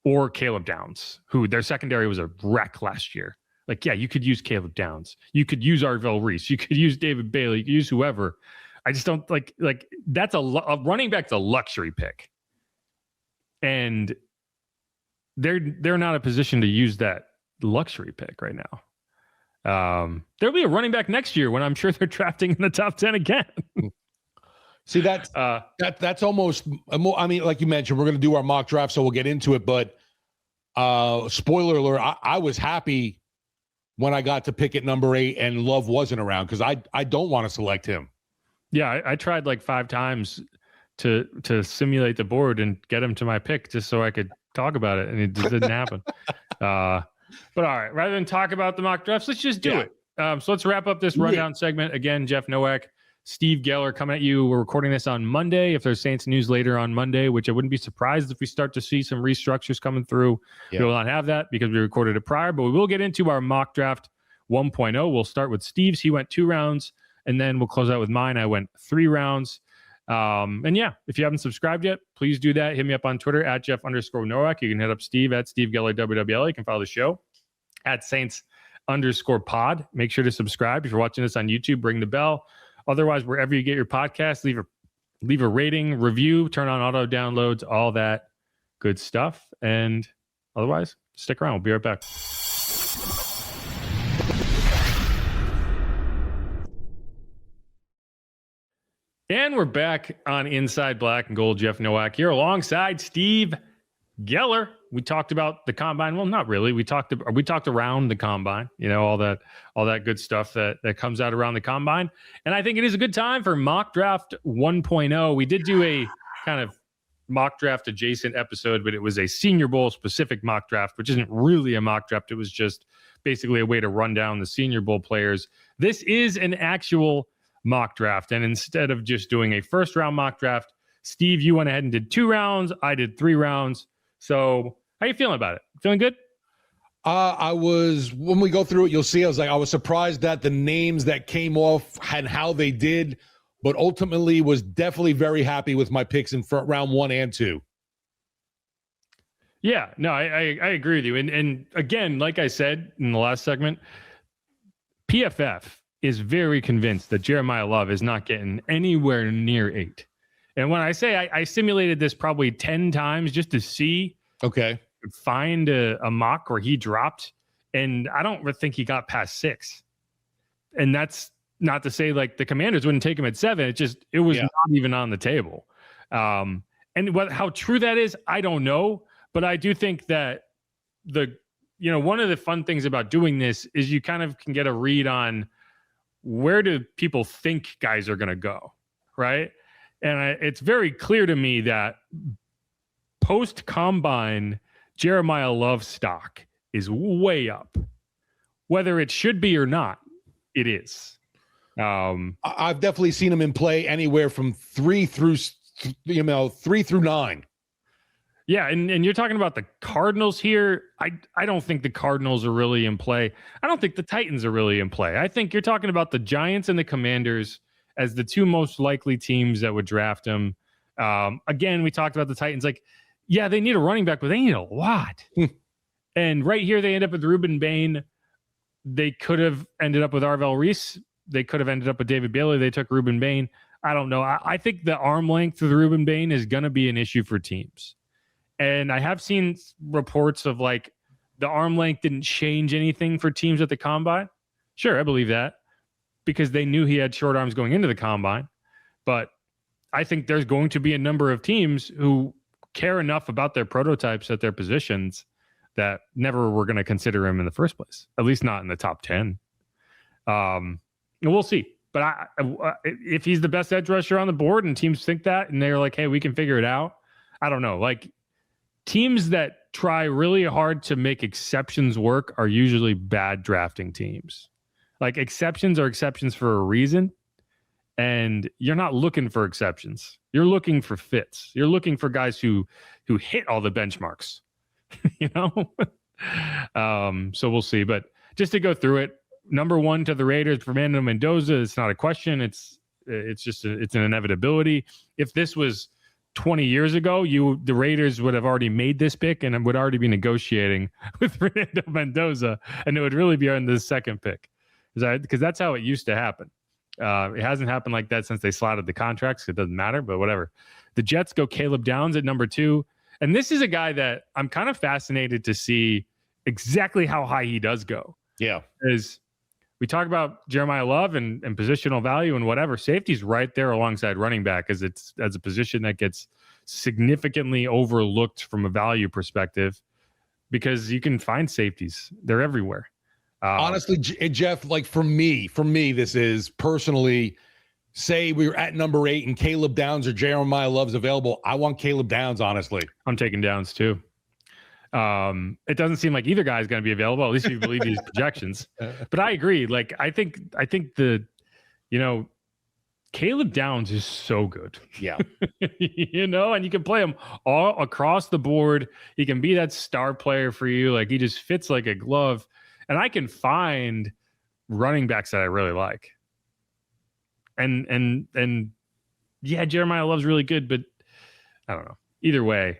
or Caleb Downs, who their secondary was a wreck last year. Like, yeah, you could use Caleb Downs. You could use Arvell Reese. You could use David Bailey. You could use whoever. I just don't like that's a running back's a luxury pick, and they're not in a position to use that luxury pick right now. There'll be a running back next year when I'm sure they're drafting in the top 10 again. See, that's almost, I mean, like you mentioned, we're going to do our mock draft, so we'll get into it. But spoiler alert, I was happy when I got to pick at number 8 and Love wasn't around, because I don't want to select him. Yeah, I tried like 5 times to simulate the board and get him to my pick just so I could talk about it, and it just didn't happen. But all right, rather than talk about the mock drafts, let's just do it. So let's wrap up this rundown segment. Again, Jeff Nowak, Steve Geller coming at you. We're recording this on Monday. If there's Saints news later on Monday, which I wouldn't be surprised if we start to see some restructures coming through. We will not have that because we recorded it prior, but we will get into our mock draft 1.0. We'll start with Steve's. He went 2 rounds. And then we'll close out with mine. I went 3 rounds. And yeah, if you haven't subscribed yet, please do that. Hit me up on Twitter at Jeff_Nowak. You can hit up Steve at Steve Geller WWL. You can follow the show at Saints_pod. Make sure to subscribe. If you're watching this on YouTube, ring the bell. Otherwise, wherever you get your podcast, leave a rating, review, turn on auto downloads, all that good stuff. And otherwise, stick around. We'll be right back. And we're back on Inside Black and Gold. Jeff Nowak here alongside Steve Geller. We talked about the combine. Well, not really. We talked around the combine, all that good stuff that comes out around the combine. And I think it is a good time for mock draft 1.0. We did do a kind of mock draft adjacent episode, but it was a Senior Bowl specific mock draft, which isn't really a mock draft. It was just basically a way to run down the Senior Bowl players. This is an actual mock draft, and instead of just doing a first round mock draft, Steve, you went ahead and did 2 rounds. I did 3 rounds. So how you feeling about it? Feeling good? I was, when we go through it, you'll see, I was surprised at the names that came off and how they did, but ultimately was definitely very happy with my picks in round 1 and 2. Yeah, no, I agree with you. And again, like I said in the last segment, PFF is very convinced that Jeremiah Love is not getting anywhere near 8. And when I say I simulated this probably 10 times just to see, find a mock where he dropped, and I don't think he got past 6. And that's not to say like the Commanders wouldn't take him at 7. It was not even on the table. And And how true that is, I don't know. But I do think that one of the fun things about doing this is you kind of can get a read on where do people think guys are going to go, right? And it's very clear to me that post-combine Jeremiah Love stock is way up. Whether it should be or not, it is. I've definitely seen him in play anywhere from 3 through 9. Yeah, and you're talking about the Cardinals here. I don't think the Cardinals are really in play. I don't think the Titans are really in play. I think you're talking about the Giants and the Commanders as the two most likely teams that would draft him. Again, we talked about the Titans. Like, yeah, they need a running back, but they need a lot. And right here, they end up with Ruben Bain. They could have ended up with Arvell Reese. They could have ended up with David Bailey. They took Ruben Bain. I don't know. I think the arm length of the Ruben Bain is going to be an issue for teams. And I have seen reports of like the arm length didn't change anything for teams at the combine. Sure, I believe that because they knew he had short arms going into the combine. But I think there's going to be a number of teams who care enough about their prototypes at their positions that never were going to consider him in the first place, at least not in the top 10. We'll see. But if he's the best edge rusher on the board and teams think that and they're like, hey, we can figure it out. I don't know. Like, teams that try really hard to make exceptions work are usually bad drafting teams. Like, exceptions are exceptions for a reason. And you're not looking for exceptions. You're looking for fits. You're looking for guys who hit all the benchmarks, So we'll see. But just to go through it, number 1 to the Raiders, Fernando Mendoza, it's not a question. It's an inevitability. If this was 20 years ago, the Raiders would have already made this pick and would already be negotiating with Fernando Mendoza, and it would really be on the second pick because that's how it used to happen. It hasn't happened like that since they slotted the contracts. So it doesn't matter, but whatever. The Jets go Caleb Downs at number 2, and this is a guy that I'm kind of fascinated to see exactly how high he does go. Yeah, is we talk about Jeremiah Love and positional value and whatever. Safety's right there alongside running back as a position that gets significantly overlooked from a value perspective because you can find safeties. They're everywhere. Honestly, Jeff, like for me, this is personally, say we were at number 8 and Caleb Downs or Jeremiah Love's available. I want Caleb Downs, honestly. I'm taking Downs too. It doesn't seem like either guy is going to be available, at least if you believe these projections. But I agree. Like, I think Caleb Downs is so good. Yeah. And you can play him all across the board. He can be that star player for you. Like, he just fits like a glove. And I can find running backs that I really like. And yeah, Jeremiah Love's really good, but I don't know. Either way,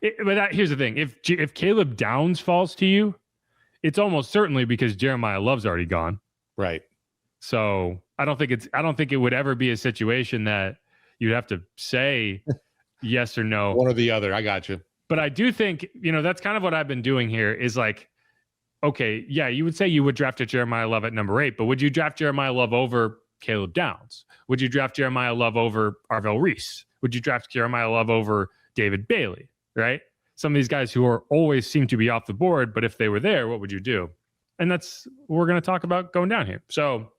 here's the thing: if Caleb Downs falls to you, it's almost certainly because Jeremiah Love's already gone. Right. So I don't think it would ever be a situation that you'd have to say yes or no, one or the other. I got you. But I do think that's kind of what I've been doing here. Is like, okay, yeah, you would say you would draft a Jeremiah Love at number 8, but would you draft Jeremiah Love over Caleb Downs? Would you draft Jeremiah Love over Arvell Reese? Would you draft Jeremiah Love over David Bailey, right? Some of these guys who always seem to be off the board, but if they were there, what would you do? And that's what we're going to talk about going down here. So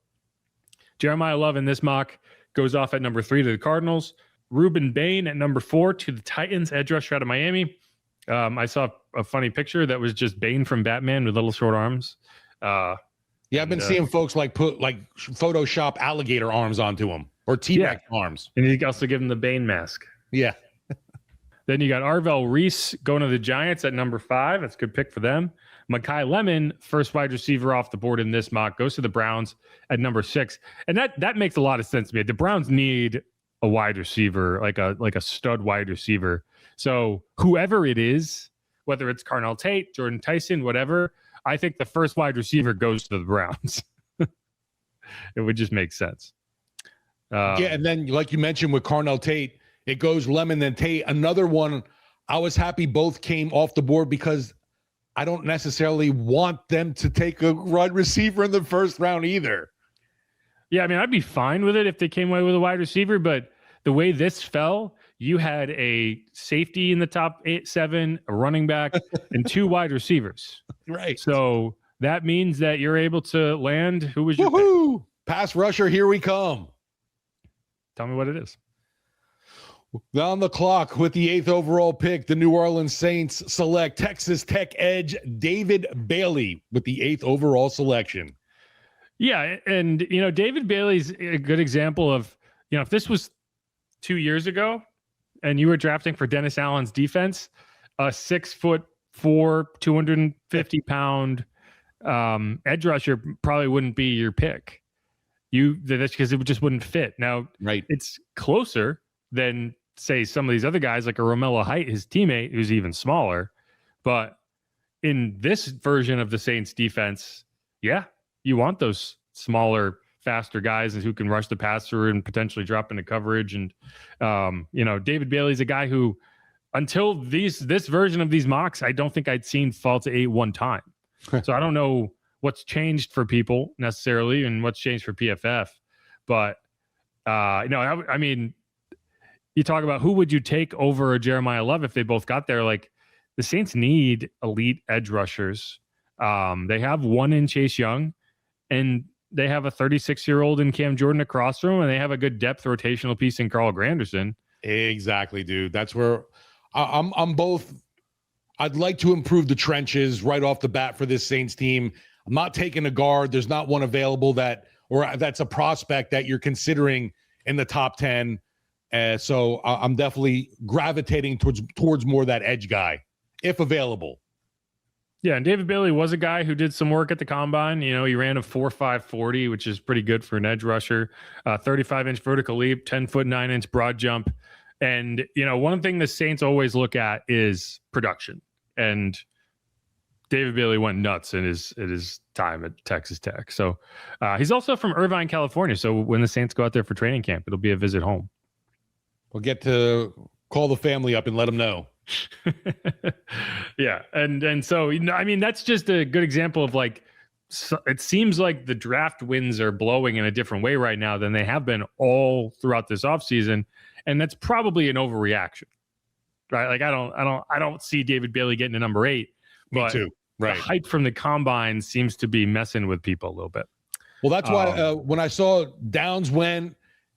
Jeremiah Love in this mock goes off at number 3 to the Cardinals. Ruben Bain at number 4 to the Titans, edge rusher out of Miami. I saw a funny picture that was just Bane from Batman with little short arms. Yeah, I've been seeing folks put Photoshop alligator arms onto him or T-Rex arms. And you also give him the Bane mask. Yeah. Then you got Arvell Reese going to the Giants at number 5. That's a good pick for them. Mekhi Lemon, first wide receiver off the board in this mock, goes to the Browns at number 6. And that makes a lot of sense to me. The Browns need a wide receiver, like a stud wide receiver. So whoever it is, whether it's Carnell Tate, Jordan Tyson, whatever, I think the first wide receiver goes to the Browns. It would just make sense. Yeah, and then like you mentioned with Carnell Tate, it goes Lemon, then Tate. Another one, I was happy both came off the board because I don't necessarily want them to take a wide receiver in the first round either. Yeah, I mean, I'd be fine with it if they came away with a wide receiver, but the way this fell, you had a safety in the top 7, a running back, and 2 wide receivers. Right. So that means that you're able to land. Who was your pick? Pass rusher, here we come. Tell me what it is. On the clock with the 8th overall pick, the New Orleans Saints select Texas Tech edge David Bailey with the 8th overall selection. Yeah, and David Bailey's a good example of, if this was 2 years ago and you were drafting for Dennis Allen's defense, a 6'4", 250-pound edge rusher probably wouldn't be your pick. That's because it just wouldn't fit. Now, right, it's closer than, say, some of these other guys like a Romello Height, his teammate, who's even smaller. But in this version of the Saints defense, yeah, you want those smaller, faster guys who can rush the passer and potentially drop into coverage. And, David Bailey's a guy who, until this version of these mocks, I don't think I'd seen fall to 8 one time. So I don't know what's changed for people necessarily and what's changed for PFF. But, I mean, you talk about who would you take over a Jeremiah Love if they both got there. Like, the Saints need elite edge rushers. They have one in Chase Young, and they have a 36-year-old in Cam Jordan across from him, and they have a good depth rotational piece in Carl Granderson. Exactly, dude. That's where I'm both. I'd like to improve the trenches right off the bat for this Saints team. I'm not taking a guard. There's not one available that's a prospect that you're considering in the top 10. So I'm definitely gravitating towards more of that edge guy, if available. Yeah, and David Bailey was a guy who did some work at the combine. He ran a 4.5 40, which is pretty good for an edge rusher. 35-inch vertical leap, 10-foot 9-inch broad jump. And, one thing the Saints always look at is production. And David Bailey went nuts in his time at Texas Tech. So he's also from Irvine, California. So when the Saints go out there for training camp, it'll be a visit home. We'll get to call the family up and let them know. Yeah. And so, that's just a good example of it seems like the draft winds are blowing in a different way right now than they have been all throughout this offseason. And that's probably an overreaction, right? Like, I don't see David Bailey getting to number 8, but me too. Right. The hype from the combine seems to be messing with people a little bit. Well, that's why when I saw Downs went,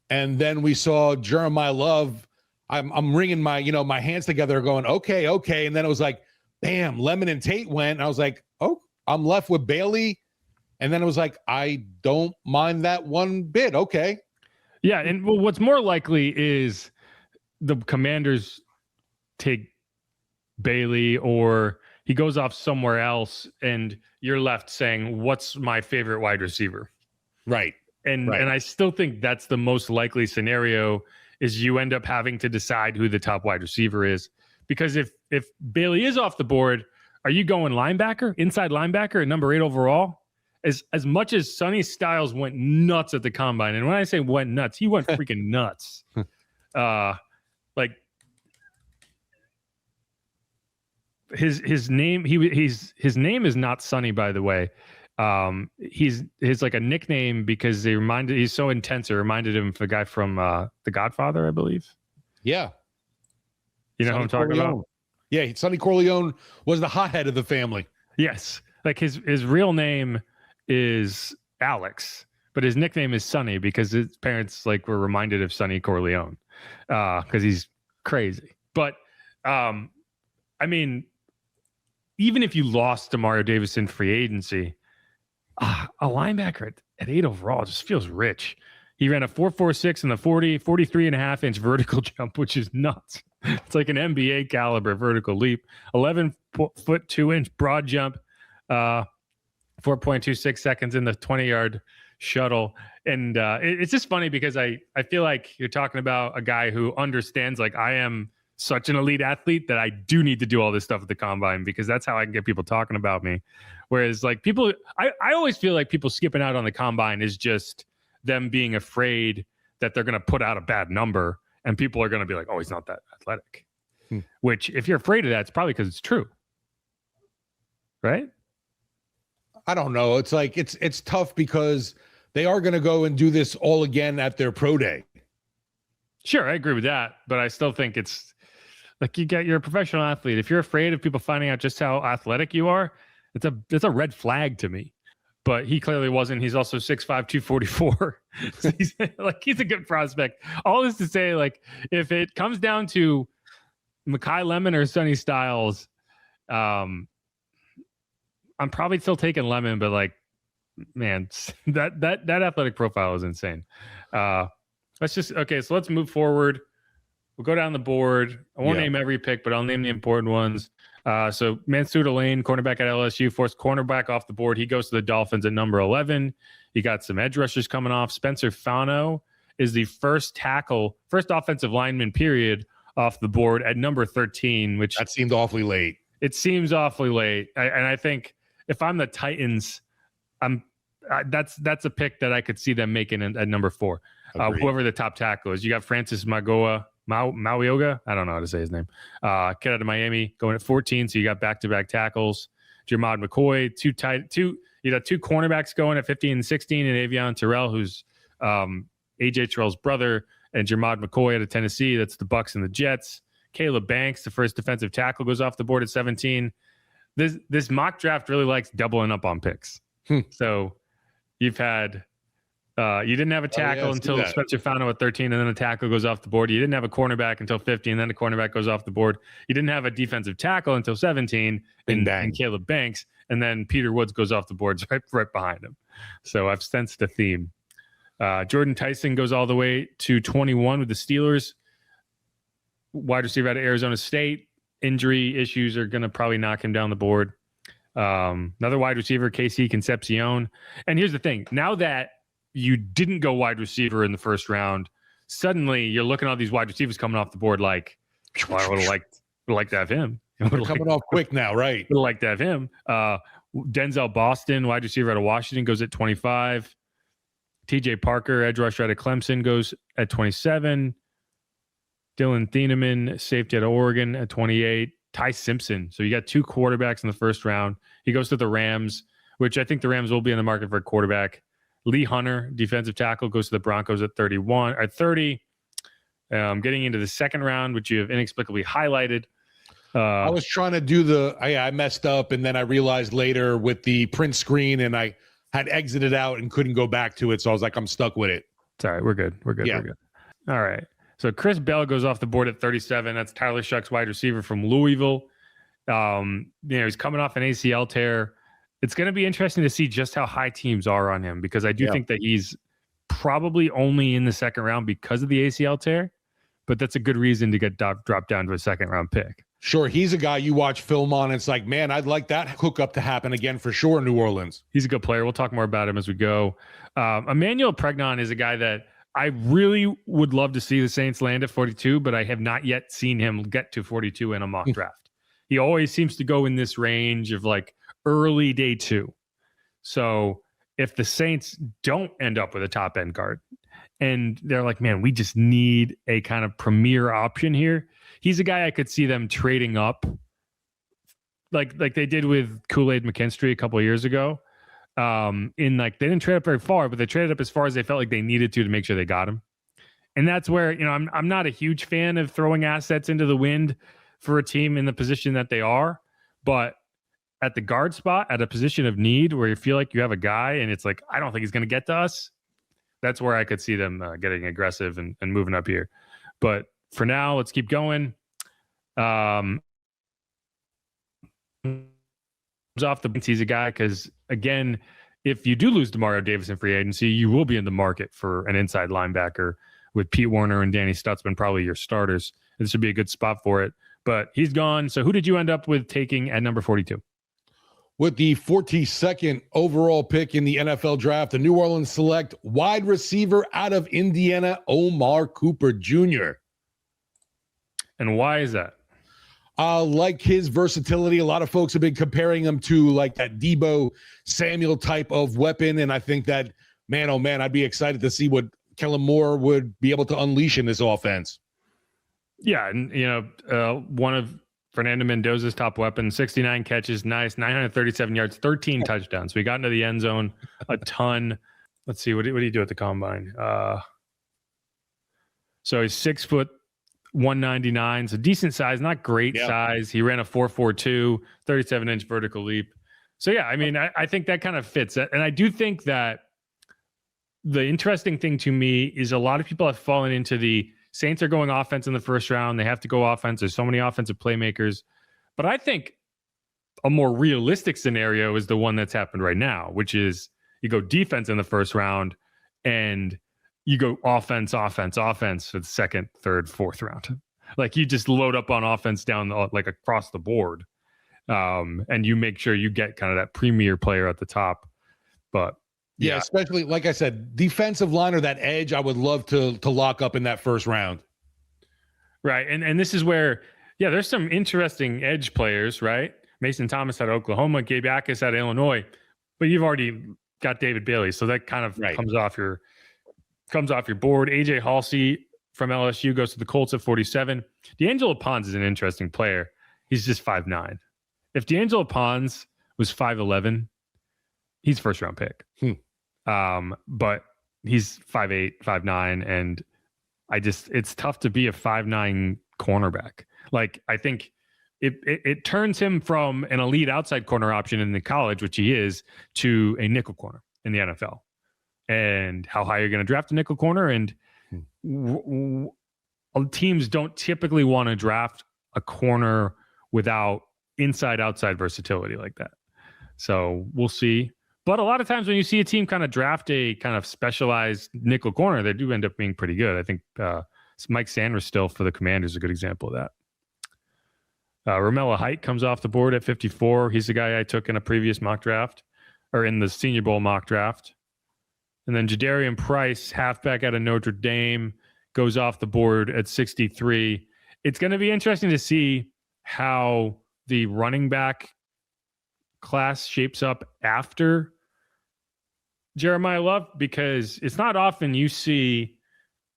and then we saw Jeremiah Love, I'm wringing my hands together going, okay. And then it was like, bam, Lemon and Tate went. And I was like, oh, I'm left with Bailey. And then it was like, I don't mind that one bit. Okay. Yeah. And what's more likely is the Commanders take Bailey, or he goes off somewhere else and you're left saying, what's my favorite wide receiver? Right. And I still think that's the most likely scenario, is you end up having to decide who the top wide receiver is. Because if Bailey is off the board, are you going linebacker, inside linebacker at number 8 overall? As much as Sonny Styles went nuts at the combine, and when I say went nuts, he went freaking nuts. His name his name is not Sonny, by the way. He's like a nickname because he's so intense. It reminded him of the guy from The Godfather, I believe. Yeah. You know who I'm talking about? Yeah. Sonny Corleone was the hothead of the family. Yes. Like his real name is Alex, but his nickname is Sonny because his parents were reminded of Sonny Corleone because he's crazy. But even if you lost to Mario Davis in free agency, a linebacker at 8 overall just feels rich. He ran a 4.46 in the 40, 43.5-inch vertical jump, which is nuts. It's like an NBA caliber vertical leap. 11-foot 2-inch broad jump, 4.26 seconds in the 20-yard shuttle. And it's just funny because I feel like you're talking about a guy who understands, I am such an elite athlete that I do need to do all this stuff at the combine because that's how I can get people talking about me. Whereas people, I always feel like people skipping out on the combine is just them being afraid that they're going to put out a bad number and people are going to be like, oh, he's not that athletic. Which if you're afraid of that, it's probably because it's true. Right? I don't know. It's it's tough because they are going to go and do this all again at their pro day. Sure, I agree with that, but I still think it's like you're a professional athlete. If you're afraid of people finding out just how athletic you are, it's a red flag to me. But he clearly wasn't. He's also 6'5", 244. So he's a good prospect. All this to say, like, if it comes down to Mekhi Lemon or Sonny Styles, I'm probably still taking Lemon, but like, man, that athletic profile is insane. So let's move forward. We'll go down the board. I won't name every pick, but I'll name the important ones. So Mansour Lane, cornerback at LSU, forced cornerback off the board. He goes to the Dolphins at number 11. You got some edge rushers coming off. Spencer Fano is the first offensive lineman, period, off the board at number 13, which that seemed awfully late. It seems awfully late. And I think if I'm the Titans, that's a pick that I could see them making at number 4. Whoever the top tackle is. You got Francis Mauigoa, I don't know how to say his name. Kid out of Miami going at 14. So you got back-to-back tackles. Jermod McCoy, two cornerbacks going at 15 and 16, and Avion Terrell, who's AJ Terrell's brother, and Jermod McCoy out of Tennessee. That's the Bucks and the Jets. Caleb Banks, the first defensive tackle, goes off the board at 17. This mock draft really likes doubling up on picks. So you've had you didn't have a tackle until Spencer Fano at 13, and then a tackle goes off the board. You didn't have a cornerback until 15, and then a cornerback goes off the board. You didn't have a defensive tackle until 17, and Caleb Banks, and then Peter Woods goes off the board right behind him. So I've sensed a theme. Jordan Tyson goes all the way to 21 with the Steelers. Wide receiver out of Arizona State. Injury issues are going to probably knock him down the board. Another wide receiver, KC Concepcion. And here's the thing. Now that you didn't go wide receiver in the first round, suddenly you're looking at all these wide receivers coming off the board like, well, I would have liked to have him. Coming off quick now, right? Would have liked to have him. Denzel Boston, wide receiver out of Washington, goes at 25. TJ Parker, edge rusher out of Clemson, goes at 27. Dylan Thieneman, safety out of Oregon, at 28. Ty Simpson. So you got 2 quarterbacks in the first round. He goes to the Rams, which I think the Rams will be in the market for a quarterback. Lee Hunter, defensive tackle, goes to the Broncos at 30. Getting into the second round, which you have inexplicably highlighted. I was trying to do I messed up, and then I realized later with the print screen, and I had exited out and couldn't go back to it. So I was like, I'm stuck with it. It's all right. We're good. Yeah. We're good. All right. So Chris Bell goes off the board at 37. That's Tyler Shuck's wide receiver from Louisville. He's coming off an ACL tear. It's going to be interesting to see just how high teams are on him, because I do think that he's probably only in the second round because of the ACL tear, but that's a good reason to get dropped down to a second round pick. Sure. He's a guy you watch film on. It's like, man, I'd like that hookup to happen again for sure in New Orleans. He's a good player. We'll talk more about him as we go. Emmanuel Pregnon is a guy that I really would love to see the Saints land at 42, but I have not yet seen him get to 42 in a mock draft. He always seems to go in this range of like early day 2. So if the Saints don't end up with a top end guard and they're like, man, we just need a kind of premier option here, he's a guy I could see them trading up like they did with Kool-Aid McKinstry a couple of years ago. They didn't trade up very far, but they traded up as far as they felt like they needed to make sure they got him. And that's where, I'm not a huge fan of throwing assets into the wind for a team in the position that they are, but at the guard spot, at a position of need where you feel like you have a guy and it's like, I don't think he's going to get to us. That's where I could see them getting aggressive and moving up here. But for now, let's keep going. Off the bench, he's a guy because, again, if you do lose DeMario Davis in free agency, you will be in the market for an inside linebacker with Pete Werner and Danny Stutzman probably your starters. This would be a good spot for it. But he's gone. So who did you end up with taking at number 42? With the 42nd overall pick in the NFL draft, the New Orleans select wide receiver out of Indiana, Omar Cooper Jr. And why is that? Like his versatility. A lot of folks have been comparing him to like that Deebo Samuel type of weapon. And I think that, man, oh man, I'd be excited to see what Kellen Moore would be able to unleash in this offense. Yeah. And, one of Fernando Mendoza's top weapons, 69 catches, nice, 937 yards, 13 touchdowns. So he got into the end zone a ton. Let's see, what do you do at the combine? So he's 6 foot 199. So decent size, not great size. He ran a 4.42, 37-inch vertical leap. So yeah, I mean, I think that kind of fits. And I do think that the interesting thing to me is a lot of people have fallen into the Saints are going offense in the first round. They have to go offense. There's so many offensive playmakers. But I think a more realistic scenario is the one that's happened right now, which is you go defense in the first round and you go offense for the second, third, fourth round. Like you just load up on offense down like across the board. And you make sure you get kind of that premier player at the top. But yeah, especially like I said, defensive line or that edge, I would love to lock up in that first round. Right. And this is where, there's some interesting edge players, right? Mason Thomas at Oklahoma, Gabe Akis at Illinois, but you've already got David Bailey. So that kind of comes off your board. AJ Halsey from LSU goes to the Colts at 47. D'Angelo Pons is an interesting player. He's just 5'9". If D'Angelo Pons was 5'11", he's first round pick. But he's 5'8", 5'9", and it's tough to be a 5'9" cornerback. Like I think it turns him from an elite outside corner option in the college, which he is, to a nickel corner in the NFL. And how high you're going to draft a nickel corner, and teams don't typically want to draft a corner without inside-outside versatility like that. So we'll see. But a lot of times when you see a team kind of draft a kind of specialized nickel corner, they do end up being pretty good. I think Mike Sanders still for the Commanders is a good example of that. Romello Height comes off the board at 54. He's the guy I took in a previous mock draft, or in the Senior Bowl mock draft. And then Jadarian Price, halfback out of Notre Dame, goes off the board at 63. It's going to be interesting to see how the running back class shapes up after Jeremiah Love, because it's not often you see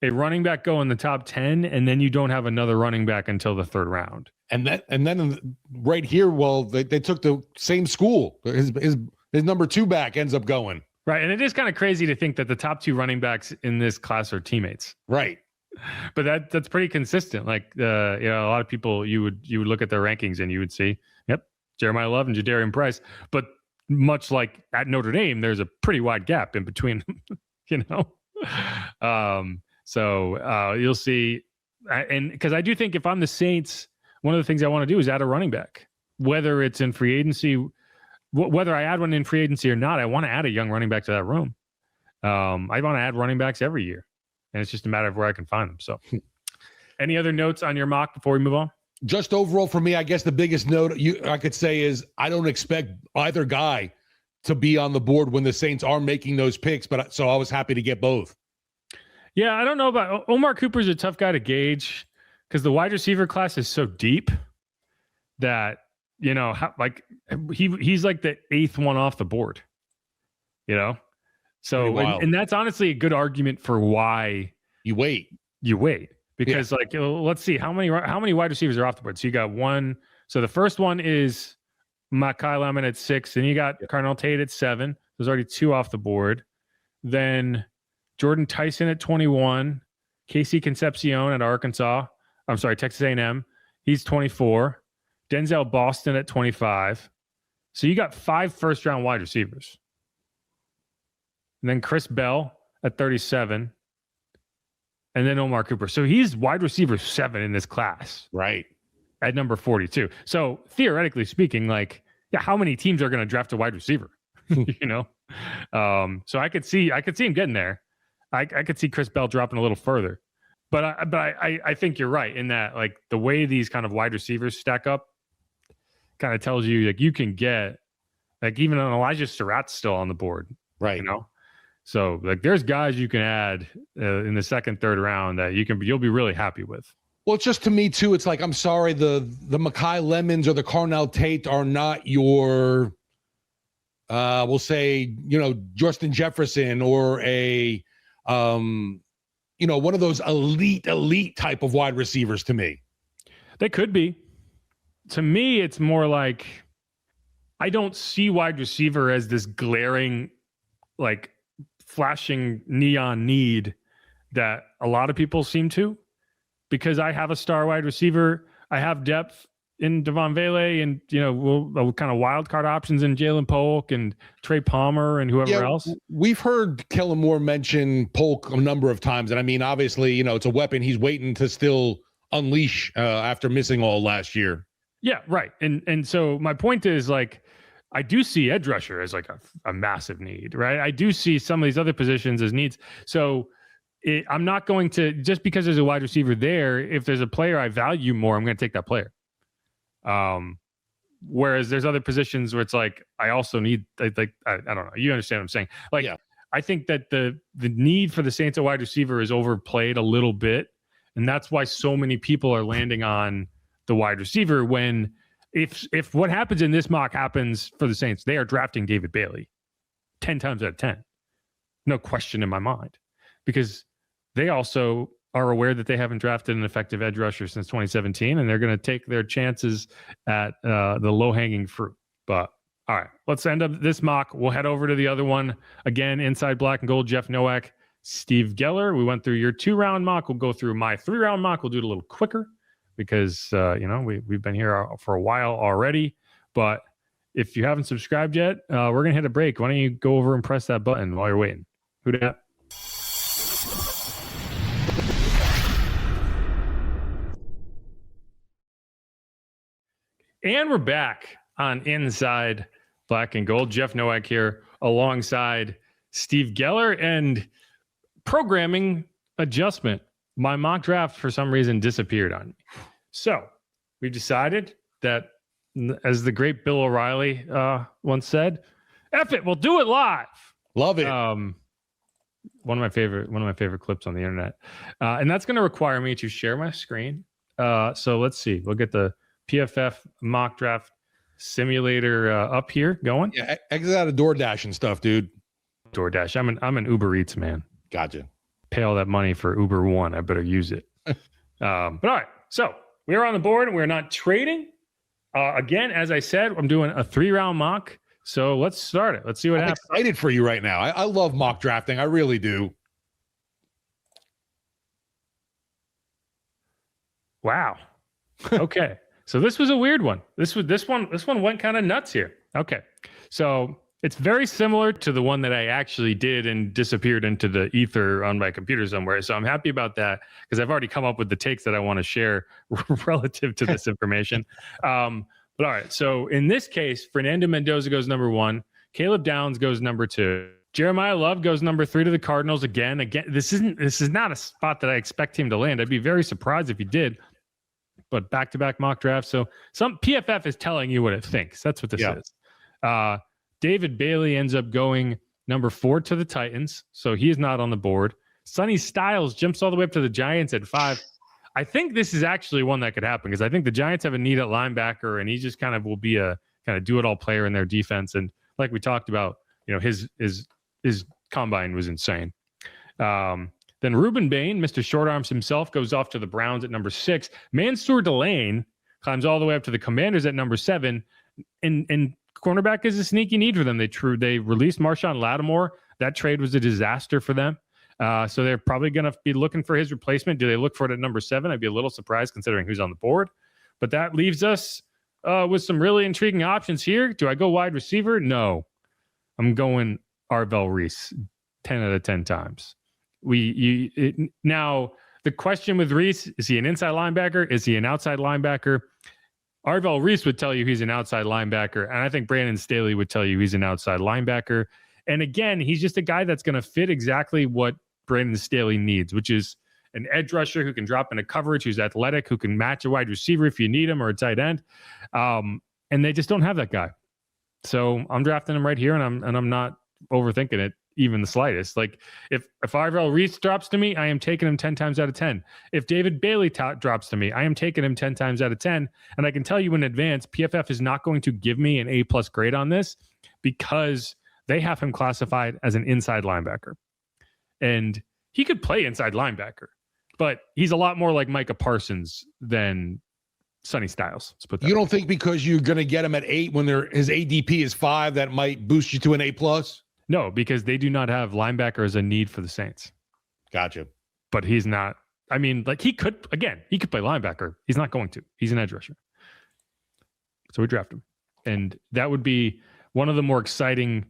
a running back go in the top 10 and then you don't have another running back until the third round. And then right here, well, they took the same school. His number 2 back ends up going. Right. And it is kind of crazy to think that the top 2 running backs in this class are teammates. Right. But that's pretty consistent. Like, a lot of people, you would look at their rankings and you would see, Jeremiah Love and Jadarian Price. But much like at Notre Dame, there's a pretty wide gap in between them, So you'll see. And because I do think if I'm the Saints, one of the things I want to do is add a running back, whether it's in free agency, whether I add one in free agency or not. I want to add a young running back to that room. I want to add running backs every year, and it's just a matter of where I can find them. So any other notes on your mock before we move on? Just overall for me, I guess the biggest note I could say is I don't expect either guy to be on the board when the Saints are making those picks, so I was happy to get both. Yeah, I don't know about Omar Cooper's a tough guy to gauge because the wide receiver class is so deep that, he's like the 8th one off the board, So, and that's honestly a good argument for why you wait. Because let's see how many wide receivers are off the board. So you got one. So the first one is Mekhi Lemon at 6. Then you got Carnell Tate at 7. There's already 2 off the board. Then Jordan Tyson at 21. Casey Concepcion at Texas A&M. He's 24. Denzel Boston at 25. So you got 5 first-round wide receivers. And then Chris Bell at 37. And then Omar Cooper. So he's wide receiver 7 in this class. Right. At number 42. So theoretically speaking, how many teams are going to draft a wide receiver? So I could see him getting there. I could see Chris Bell dropping a little further. But I think you're right in that the way these kind of wide receivers stack up kind of tells you you can get even an Elijah Surratt's still on the board. Right. So there's guys you can add in the second, third round that you'll be really happy with. Well, it's just to me too. It's I'm sorry, the Mekhi Lemons or the Carnell Tate are not your, we'll say, Justin Jefferson or a, one of those elite type of wide receivers to me. They could be. To me, it's more like I don't see wide receiver as this glaring, flashing neon need that a lot of people seem to, because I have a star wide receiver. I have depth in Devon Vele, and we'll kind of wild card options in Jalen Polk and Trey Palmer and whoever else. We've heard Kellen Moore mention Polk a number of times, and I mean, obviously, it's a weapon he's waiting to still unleash after missing all last year. Yeah, right. And so my point is, like, I do see edge rusher as like a massive need, right? I do see some of these other positions as needs. So I'm not going to, just because there's a wide receiver there, if there's a player I value more, I'm going to take that player. Whereas there's other positions where it's like, I also need, like I don't know. You understand what I'm saying? Like, yeah. I think that the need for the Saints at wide receiver is overplayed a little bit. And that's why so many people are landing on the wide receiver when, if what happens in this mock happens for the Saints, they are drafting David Bailey 10 times out of 10. No question in my mind, because they also are aware that they haven't drafted an effective edge rusher since 2017, and they're going to take their chances at the low-hanging fruit. But all right, let's end up this mock. We'll head over to the other one. Again, inside black and gold, Jeff Nowak, Steve Geller. We went through your 2-round mock. We'll go through my 3-round mock. We'll do it a little quicker because, we've been here for a while already. But if you haven't subscribed yet, we're going to hit a break. Why don't you go over and press that button while you're waiting? Who dat? And we're back on Inside Black and Gold. Jeff Nowak here alongside Steve Geller. And programming adjustment. My mock draft, for some reason, disappeared on me. So we decided that, as the great Bill O'Reilly once said, F it, we'll do it live. Love it. One of my favorite clips on the internet. And that's going to require me to share my screen. So let's see. We'll get the PFF mock draft simulator up here going. Yeah, exit out of DoorDash and stuff, dude. DoorDash. I'm an Uber Eats man. Gotcha. Pay all that money for Uber One. I better use it. But all right. So we're on the board and we're not trading. Again, as I said, I'm doing a 3-round mock. So let's start it. Let's see what happens. I'm excited for you right now. I love mock drafting. I really do. Wow. Okay. So this was a weird one. This one went kind of nuts here. Okay. So it's very similar to the one that I actually did and disappeared into the ether on my computer somewhere. So I'm happy about that because I've already come up with the takes that I want to share relative to this information. But all right. So in this case, Fernando Mendoza goes number 1. Caleb Downs goes number 2. Jeremiah Love goes number 3 to the Cardinals again. This is not a spot that I expect him to land. I'd be very surprised if he did. But back-to-back mock drafts. So some PFF is telling you what it thinks. That's what this is. David Bailey ends up going number 4 to the Titans. So he is not on the board. Sonny Styles jumps all the way up to the Giants at 5. I think this is actually one that could happen because I think the Giants have a need at linebacker, and he just kind of will be a kind of do-it-all player in their defense. And like we talked about, his combine was insane. Then Ruben Bain, Mr. Short Arms himself, goes off to the Browns at number 6. Mansour Delane climbs all the way up to the Commanders at number 7. And cornerback is a sneaky need for them. They released Marshawn Lattimore. That trade was a disaster for them. So they're probably going to be looking for his replacement. Do they look for it at number 7? I'd be a little surprised considering who's on the board. But that leaves us with some really intriguing options here. Do I go wide receiver? No. I'm going Arvell Reese 10 out of 10 times. Now, the question with Reese, is he an inside linebacker? Is he an outside linebacker? Arvell Reese would tell you he's an outside linebacker, and I think Brandon Staley would tell you he's an outside linebacker. And again, he's just a guy that's going to fit exactly what Brandon Staley needs, which is an edge rusher who can drop into coverage, who's athletic, who can match a wide receiver if you need him, or a tight end. And they just don't have that guy. So I'm drafting him right here, and I'm not overthinking it even the slightest. Like if Arvell Reese drops to me, I am taking him 10 times out of 10. If David Bailey drops to me, I am taking him 10 times out of 10. And I can tell you in advance, PFF is not going to give me an A+ grade on this because they have him classified as an inside linebacker. And he could play inside linebacker, but he's a lot more like Micah Parsons than Sonny Styles. Let's put that. You don't think because you're going to get him at 8 when his ADP is 5, that might boost you to an A+? No, because they do not have linebacker as a need for the Saints. Gotcha. but he's not. I mean, like he could play linebacker. He's not going to. He's an edge rusher. So we draft him. And that would be one of the more exciting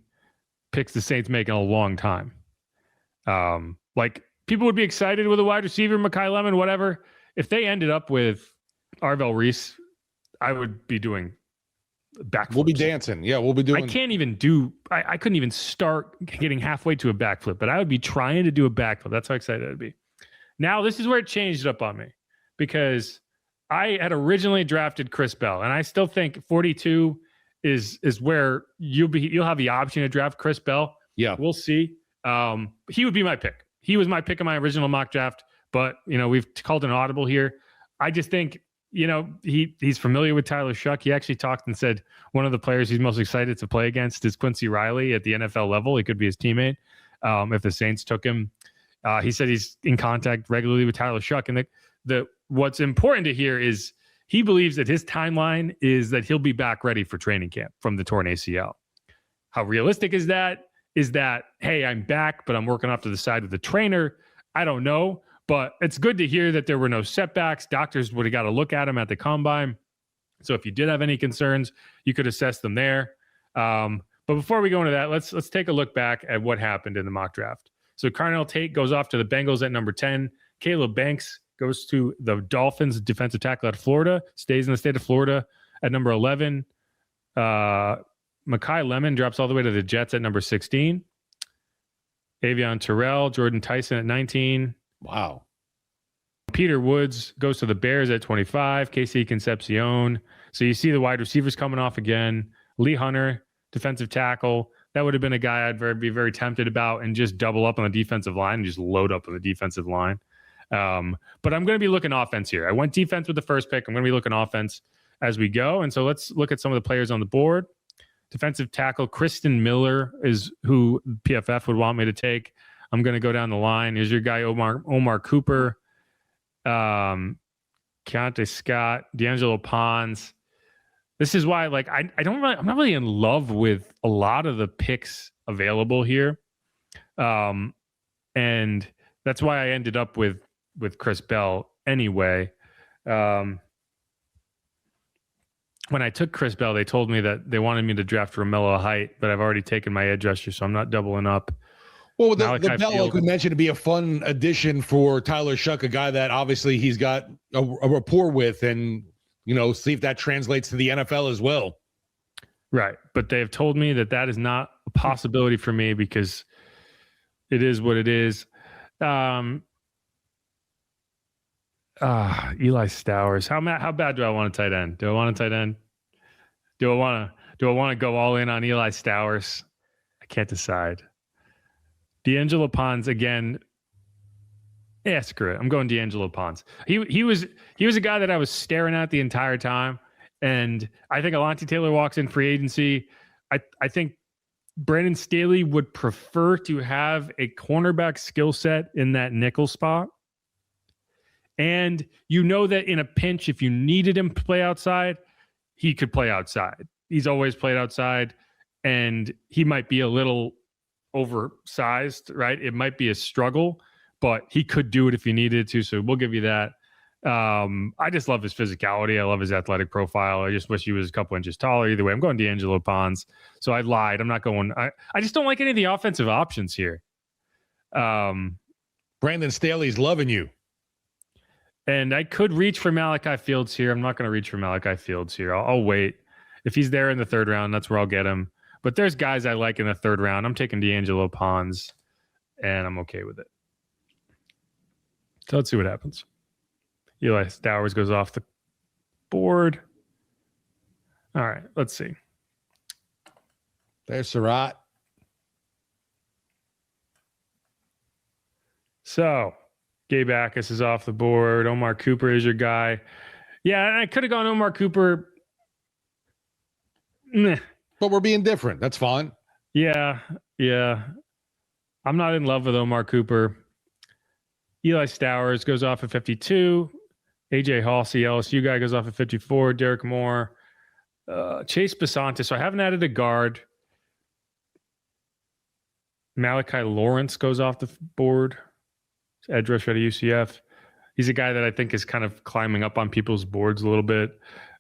picks the Saints make in a long time. Like people would be excited with a wide receiver, Mekhi Lemon, whatever. If they ended up with Arvell Reese, I would be doing backflips. We'll be dancing. Yeah, we'll be doing. I couldn't even start getting halfway to a backflip, but I would be trying to do a backflip. That's how excited I'd be. Now, this is where it changed up on me because I had originally drafted Chris Bell, and I still think 42 is where you'll have the option to draft Chris Bell. Yeah, we'll see. He would be my pick. He was my pick in my original mock draft, but we've called an audible here. I just think he's familiar with Tyler Shuck. He actually talked and said one of the players he's most excited to play against is Quincy Riley at the NFL level. He could be his teammate if the Saints took him. He said he's in contact regularly with Tyler Shuck, and what's important to hear is he believes that his timeline is that he'll be back ready for training camp from the torn ACL. How realistic is that? Is that, hey, I'm back, but I'm working off to the side with the trainer? I don't know, but it's good to hear that there were no setbacks. Doctors would have got to look at him at the combine. So if you did have any concerns, you could assess them there. But before we go into that, let's take a look back at what happened in the mock draft. So Carnell Tate goes off to the Bengals at number 10. Caleb Banks goes to the Dolphins, defensive tackle at Florida, stays in the state of Florida at number 11. Mekhi Lemon drops all the way to the Jets at number 16. Avion Terrell, Jordan Tyson at 19. Wow. Peter Woods goes to the Bears at 25. KC Concepcion. So you see the wide receivers coming off again. Lee Hunter, defensive tackle. That would have been a guy I'd be very tempted about and just double up on the defensive line and just load up on the defensive line. But I'm going to be looking offense here. I went defense with the first pick. I'm going to be looking offense as we go. And so let's look at some of the players on the board. Defensive tackle Kristen Miller is who PFF would want me to take. I'm going to go down the line. Here's your guy, Omar Cooper, Keontae Scott, D'Angelo Pons. This is why, like, I'm not really in love with a lot of the picks available here. And that's why I ended up with Chris Bell anyway. When I took Chris Bell, they told me that they wanted me to draft Romello Height, but I've already taken my edge rusher, so I'm not doubling up. Well, the Bell, like we mentioned, to be a fun addition for Tyler Shuck, a guy that obviously he's got a rapport with, and see if that translates to the NFL as well. Right, but they have told me that is not a possibility for me because it is what it is. Eli Stowers. How bad do I want a tight end? Do I want a tight end? Do I want to go all in on Eli Stowers? I can't decide. D'Angelo Pons again. Yeah, screw it. I'm going D'Angelo Pons. He was a guy that I was staring at the entire time, and I think Alontae Taylor walks in free agency. I think Brandon Staley would prefer to have a cornerback skill set in that nickel spot. And that in a pinch, if you needed him to play outside, he could play outside. He's always played outside, and he might be a little oversized, right? It might be a struggle, but he could do it if he needed to. So we'll give you that. I just love his physicality. I love his athletic profile. I just wish he was a couple inches taller. Either way, I'm going D'Angelo Pons. So I lied. I'm not going. I just don't like any of the offensive options here. Brandon Staley's loving you. And I could reach for Malachi Fields here. I'm not going to reach for Malachi Fields here. I'll wait. If he's there in the third round, that's where I'll get him. But there's guys I like in the third round. I'm taking D'Angelo Pons, and I'm okay with it. So let's see what happens. Eli Stowers goes off the board. All right, let's see. There's Surratt. So Gabe Akis is off the board. Omar Cooper is your guy. Yeah, I could have gone Omar Cooper. But we're being different. That's fine. Yeah. I'm not in love with Omar Cooper. Eli Stowers goes off at 52. AJ Halsey, LSU guy, goes off at 54. Derek Moore. Chase Basantis. So I haven't added a guard. Malachi Lawrence goes off the board. edge rusher out of UCF. He's a guy that I think is kind of climbing up on people's boards a little bit.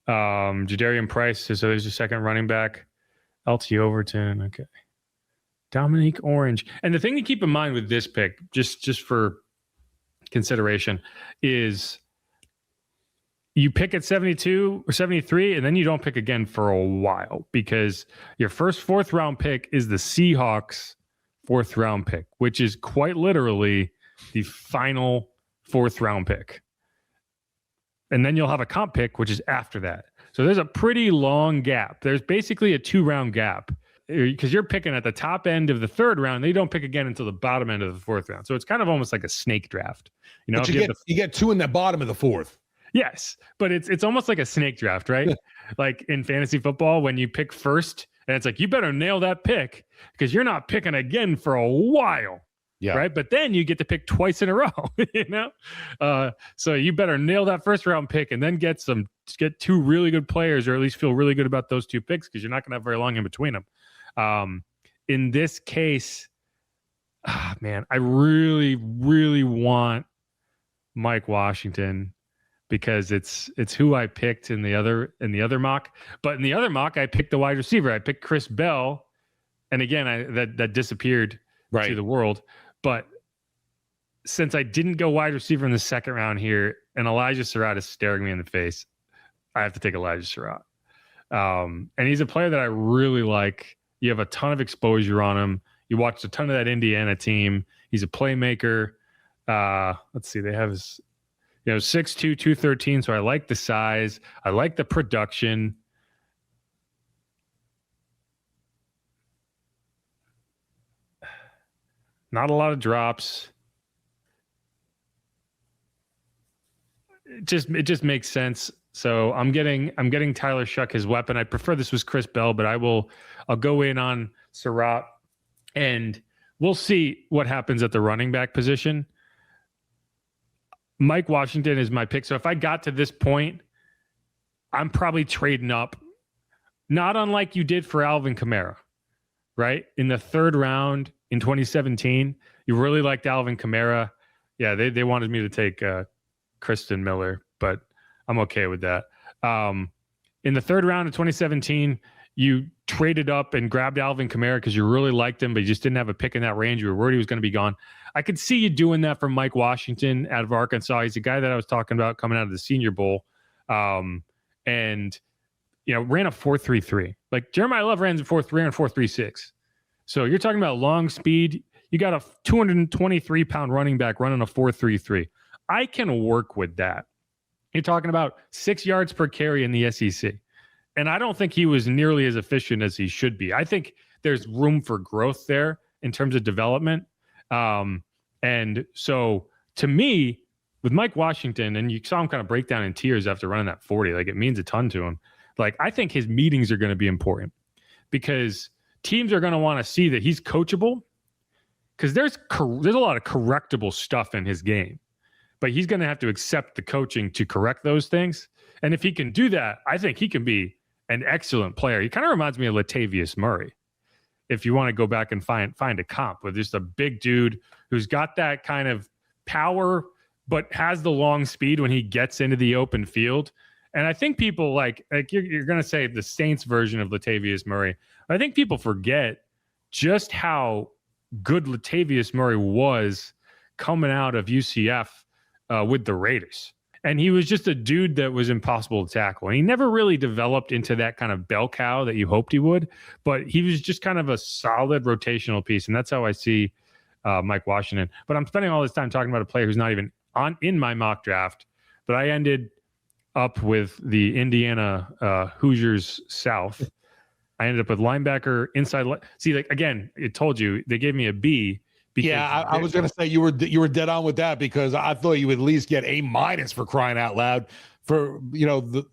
Jadarian Price, so there's your second running back. LT Overton, okay. Dominique Orange. And the thing to keep in mind with this pick, just for consideration, is you pick at 72 or 73, and then you don't pick again for a while, because your first fourth round pick is the Seahawks' fourth round pick, which is quite literally the final fourth round pick. And then you'll have a comp pick, which is after that. So there's a pretty long gap. There's basically a 2-round gap, because you're picking at the top end of the third round. They don't pick again until the bottom end of the fourth round. So it's kind of almost like a snake draft. You know, but you get 2 in the bottom of the fourth. Yes, but it's almost like a snake draft, right? Like in fantasy football, when you pick first, and it's like, you better nail that pick because you're not picking again for a while. Yeah. Right. But then you get to pick twice in a row, you know? So you better nail that first round pick and then get 2 really good players, or at least feel really good about those 2 picks, because you're not going to have very long in between them. In this case, man, I really, really want Mike Washington, because it's who I picked in the other mock. But in the other mock, I picked the wide receiver. I picked Chris Bell. And again, that disappeared to the world. But since I didn't go wide receiver in the second round here, and Elijah Surratt is staring me in the face, I have to take Elijah Surratt. And he's a player that I really like. You have a ton of exposure on him. You watched a ton of that Indiana team. He's a playmaker. Let's see, they have his, 6'2", 213. So I like the size. I like the production. Not a lot of drops. It just makes sense. So I'm getting Tyler Shuck, his weapon. I prefer this was Chris Bell, but I'll go in on Surratt, and we'll see what happens at the running back position. Mike Washington is my pick. So if I got to this point, I'm probably trading up, not unlike you did for Alvin Kamara, right? In the third round in 2017, you really liked Alvin Kamara. Yeah, they wanted me to take Kristen Miller, but I'm okay with that. In the third round of 2017, you traded up and grabbed Alvin Kamara because you really liked him, but you just didn't have a pick in that range. You were worried he was going to be gone. I could see you doing that for Mike Washington out of Arkansas. He's a guy that I was talking about coming out of the Senior Bowl, and ran a 4.33. Like Jeremiah Love ran a 4.3 and 4.36. So you're talking about long speed. You got a 223-pound running back running a 4.33. I can work with that. You're talking about 6 yards per carry in the SEC. And I don't think he was nearly as efficient as he should be. I think there's room for growth there in terms of development. And so to me, with Mike Washington, and you saw him kind of break down in tears after running that 40, like it means a ton to him. Like I think his meetings are going to be important, because teams are going to want to see that he's coachable, because there's a lot of correctable stuff in his game, but he's going to have to accept the coaching to correct those things. And if he can do that, I think he can be an excellent player. He kind of reminds me of Latavius Murray, if you want to go back and find a comp with just a big dude who's got that kind of power, but has the long speed when he gets into the open field. And I think people like you're going to say the Saints version of Latavius Murray. I think people forget just how good Latavius Murray was coming out of UCF with the Raiders. And he was just a dude that was impossible to tackle. And he never really developed into that kind of bell cow that you hoped he would, but he was just kind of a solid rotational piece. And that's how I see Mike Washington. But I'm spending all this time talking about a player who's not even in my mock draft, but I ended up with the Indiana Hoosiers South. I ended up with linebacker inside. See, like again, it told you they gave me a B. Yeah, I was going to say you were dead on with that, because I thought you would at least get A- for crying out loud. For the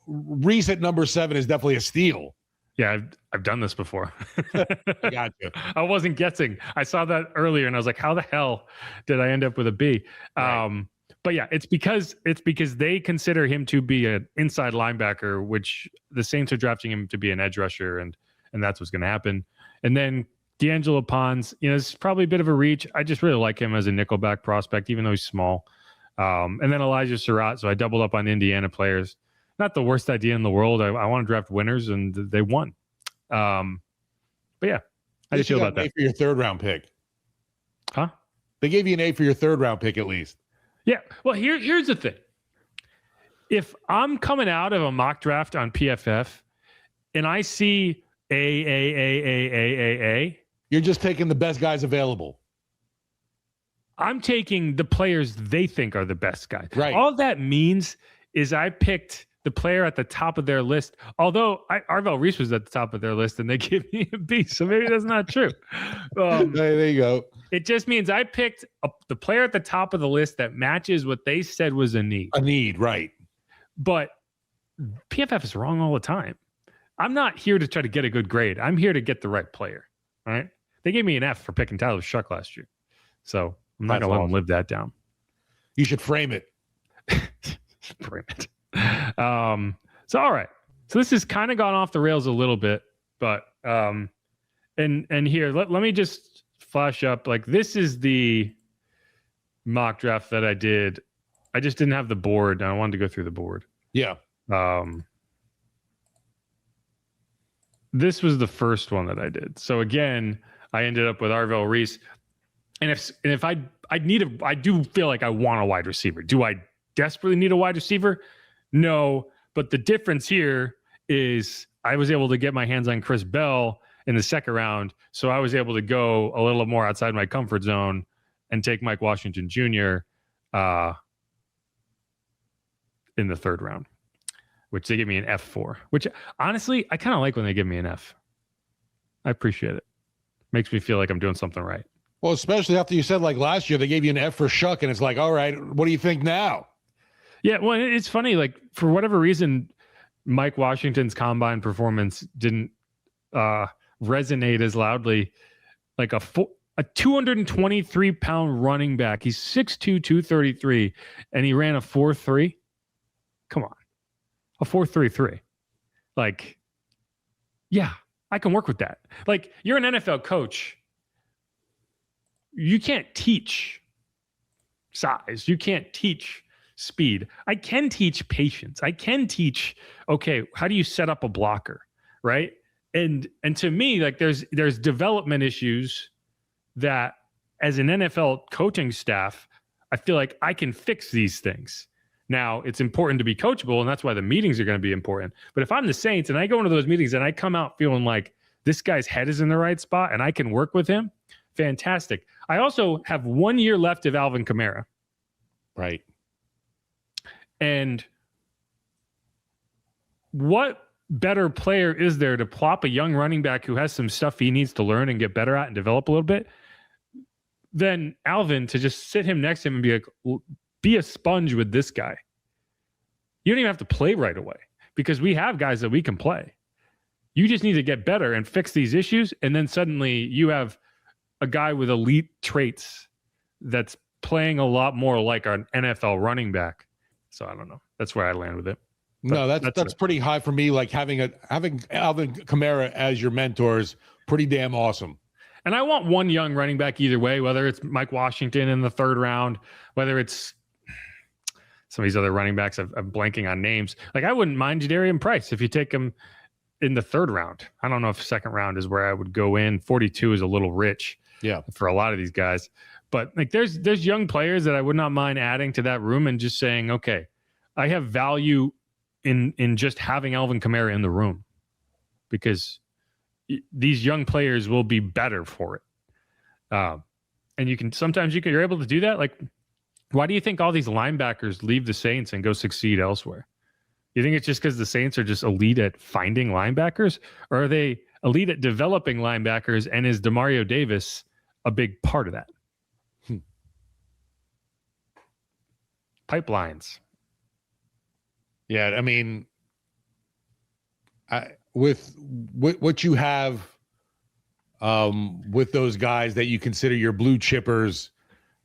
recent number 7 is definitely a steal. Yeah, I've done this before. I got you. I wasn't guessing. I saw that earlier and I was like, how the hell did I end up with a B? Right. But yeah, it's because they consider him to be an inside linebacker, which the Saints are drafting him to be an edge rusher, and that's what's going to happen. And then D'Angelo Pons, it's probably a bit of a reach. I just really like him as a nickelback prospect, even though he's small. And then Elijah Surratt. So I doubled up on Indiana players. Not the worst idea in the world. I want to draft winners, and they won. But yeah, how do you feel about that? For your third round pick, huh? They gave you an A for your third round pick at least. Yeah. Well, here's the thing. If I'm coming out of a mock draft on PFF and I see A, you're just taking the best guys available. I'm taking the players they think are the best guys. Right. All that means is I picked the player at the top of their list. Although Arvell Reese was at the top of their list and they gave me a B, so maybe that's not true. There you go. It just means I picked the player at the top of the list that matches what they said was a need. A need, right. But PFF is wrong all the time. I'm not here to try to get a good grade. I'm here to get the right player. All right. They gave me an F for picking Tyler Shuck last year. So I'm not going to let them live that down. You should frame it. Frame it. So, all right. So this has kind of gone off the rails a little bit, but, and here, let me just flash up. Like, this is the mock draft that I did. I just didn't have the board. And I wanted to go through the board. Yeah. This was the first one that I did. So again, I ended up with Arvell Reese. And if I do feel like I want a wide receiver. Do I desperately need a wide receiver? No. But the difference here is I was able to get my hands on Chris Bell in the second round. So I was able to go a little more outside my comfort zone and take Mike Washington Jr. In the third round, which they give me an F for, which honestly, I kind of like when they give me an F. I appreciate it. Makes me feel like I'm doing something right. Well, especially after you said like last year, they gave you an F for Shuck, and it's like, all right, what do you think now? Yeah, well, it's funny. Like, for whatever reason, Mike Washington's combine performance didn't resonate as loudly. Like a 223-pound running back. He's 6'2", 233, and he ran a 4.3. Come on. A 4.33. Like, yeah, I can work with that. Like, you're an NFL coach. You can't teach size. You can't teach speed. I can teach patience. I can teach, okay, how do you set up a blocker, right? And to me, like, there's development issues that as an NFL coaching staff, I feel like I can fix these things. Now, it's important to be coachable, and that's why the meetings are going to be important. But if I'm the Saints and I go into those meetings and I come out feeling like this guy's head is in the right spot and I can work with him, fantastic. I also have 1 year left of Alvin Kamara. Right. And what better player is there to plop a young running back who has some stuff he needs to learn and get better at and develop a little bit than Alvin, to just sit him next to him and be like, be a sponge with this guy. You don't even have to play right away because we have guys that we can play. You just need to get better and fix these issues. And then suddenly you have a guy with elite traits that's playing a lot more like an NFL running back. So I don't know. That's where I land with it. But no, that's pretty high for me. Like having Alvin Kamara as your mentor is pretty damn awesome. And I want one young running back either way, whether it's Mike Washington in the third round, whether it's some of these other running backs. I'm blanking on names. Like, I wouldn't mind Jadarian Price if you take him in the third round. I don't know if second round is where I would go in. 42 is a little rich, for a lot of these guys. But like, there's young players that I would not mind adding to that room and just saying, okay, I have value in just having Alvin Kamara in the room because these young players will be better for it. And you're able to do that. Like, why do you think all these linebackers leave the Saints and go succeed elsewhere? You think it's just because the Saints are just elite at finding linebackers, or are they elite at developing linebackers? And is Demario Davis a big part of that? Pipelines. Yeah, I mean, with what you have with those guys that you consider your blue chippers,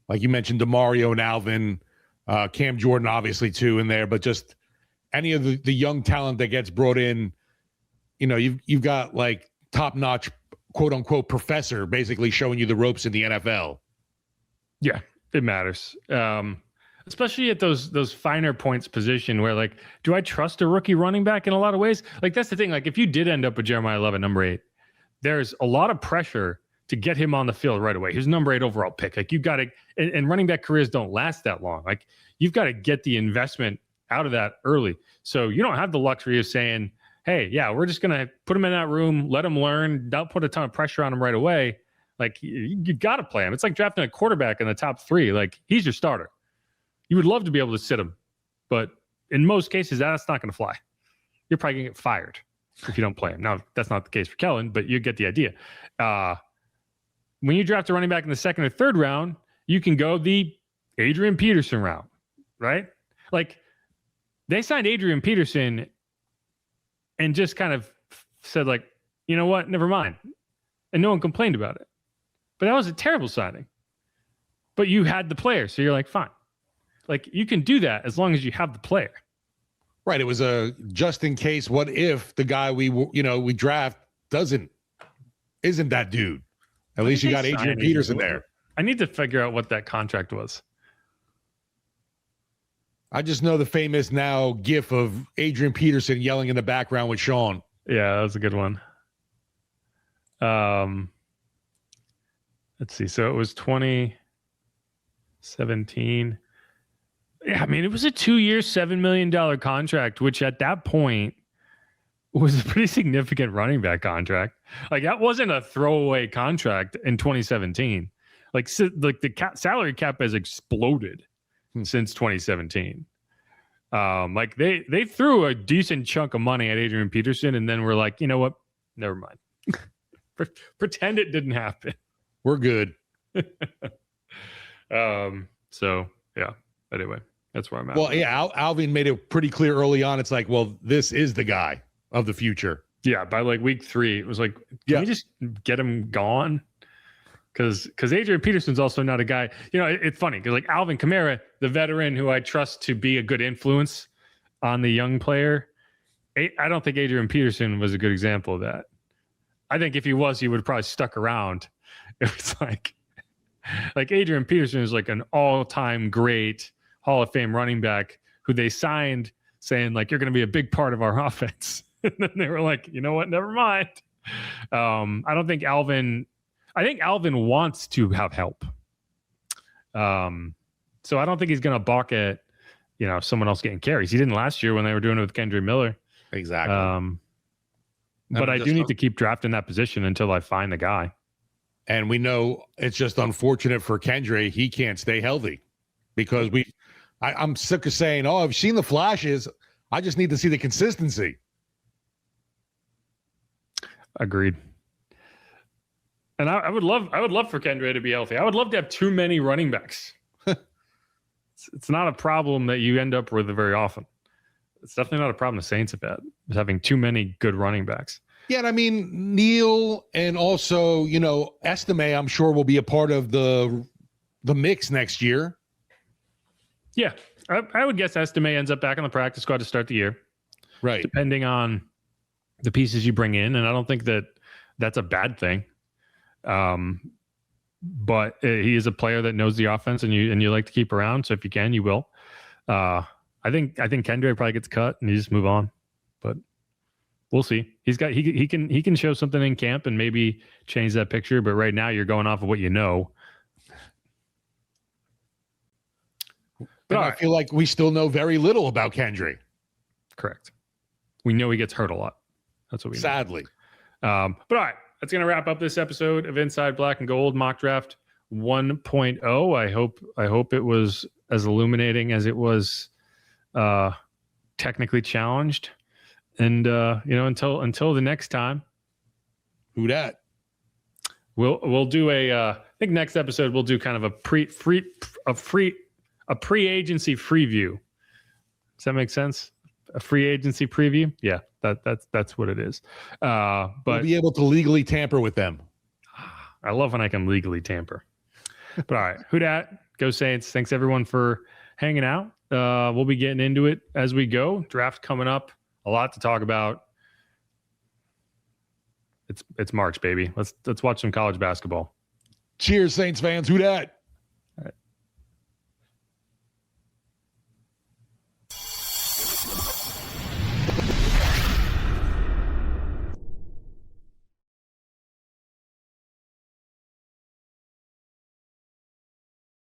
like you mentioned, DeMario and Alvin, Cam Jordan obviously too in there, but just any of the young talent that gets brought in, you know, you've got like top-notch quote unquote professor, basically showing you the ropes in the NFL. Yeah, it matters. Especially at those finer points position where, like, do I trust a rookie running back in a lot of ways? Like, that's the thing. Like, if you did end up with Jeremiah Love at number 8, there's a lot of pressure to get him on the field right away. He's number 8 overall pick. Like, you've got to, and running back careers don't last that long. Like, you've got to get the investment out of that early. So you don't have the luxury of saying, hey, yeah, we're just going to put him in that room, let him learn, don't put a ton of pressure on him right away. Like, you got to play him. It's like drafting a quarterback in the top 3. Like, he's your starter. You would love to be able to sit him, but in most cases, that's not going to fly. You're probably going to get fired if you don't play him. Now, that's not the case for Kellen, but you get the idea. When you draft a running back in the 2nd or 3rd round, you can go the Adrian Peterson route, right? Like, they signed Adrian Peterson and just kind of said, like, you know what, never mind. And no one complained about it. But that was a terrible signing. But you had the player, so you're like, fine. Like, you can do that as long as you have the player. Right. It was a just in case. What if the guy we draft isn't that dude? At least you got Adrian Peterson there. I need to figure out what that contract was. I just know the famous now gif of Adrian Peterson yelling in the background with Sean. Yeah, that was a good one. Let's see. So it was 2017. Yeah, I mean, it was a 2-year, $7 million contract, which at that point was a pretty significant running back contract. Like, that wasn't a throwaway contract in 2017. Like the salary cap has exploded since 2017. Like they threw a decent chunk of money at Adrian Peterson, and then we're like, you know what? Never mind. Pretend it didn't happen. We're good. So yeah. Anyway, that's where I'm at. Well, yeah, Alvin made it pretty clear early on. It's like, well, this is the guy of the future. Yeah, by like week 3, it was like, can we just get him gone? Because Adrian Peterson's also not a guy. You know, it's funny because, like, Alvin Kamara, the veteran who I trust to be a good influence on the young player, I don't think Adrian Peterson was a good example of that. I think if he was, he would have probably stuck around. It was like Adrian Peterson is like an all-time great Hall of Fame running back who they signed saying, like, you're going to be a big part of our offense. And then they were like, you know what? Never mind. I think Alvin wants to have help. So I don't think he's going to balk at, someone else getting carries. He didn't last year when they were doing it with Kendra Miller. Exactly. But I do need to keep drafting that position until I find the guy. And we know it's just unfortunate for Kendra. He can't stay healthy because I'm sick of saying, oh, I've seen the flashes. I just need to see the consistency. Agreed. And I would love for Kendra to be healthy. I would love to have too many running backs. It's not a problem that you end up with very often. It's definitely not a problem the Saints have had, is having too many good running backs. Yeah, and I mean, Neal and also, Estime, I'm sure will be a part of the mix next year. Yeah, I would guess Estime ends up back on the practice squad to start the year. Right. Depending on the pieces you bring in. And I don't think that's a bad thing. But he is a player that knows the offense and you like to keep around. So if you can, you will. I think Kendra probably gets cut and you just move on, but we'll see. He can show something in camp and maybe change that picture. But right now you're going off of what you know. But I feel like we still know very little about Kendra. Correct. We know he gets hurt a lot. That's what we know. Sadly. But all right. That's going to wrap up this episode of Inside Black and Gold Mock Draft 1.0. I hope it was as illuminating as it was technically challenged. And until the next time, who dat? We'll do I think next episode we'll do kind of a pre-agency preview. Does that make sense? A free agency preview? Yeah. That's what it is. But we'll be able to legally tamper with them. I love when I can legally tamper. But all right, who dat? Go Saints. Thanks everyone for hanging out. We'll be getting into it as we go. Draft coming up. A lot to talk about. It's March, baby. Let's watch some college basketball. Cheers, Saints fans. Who dat?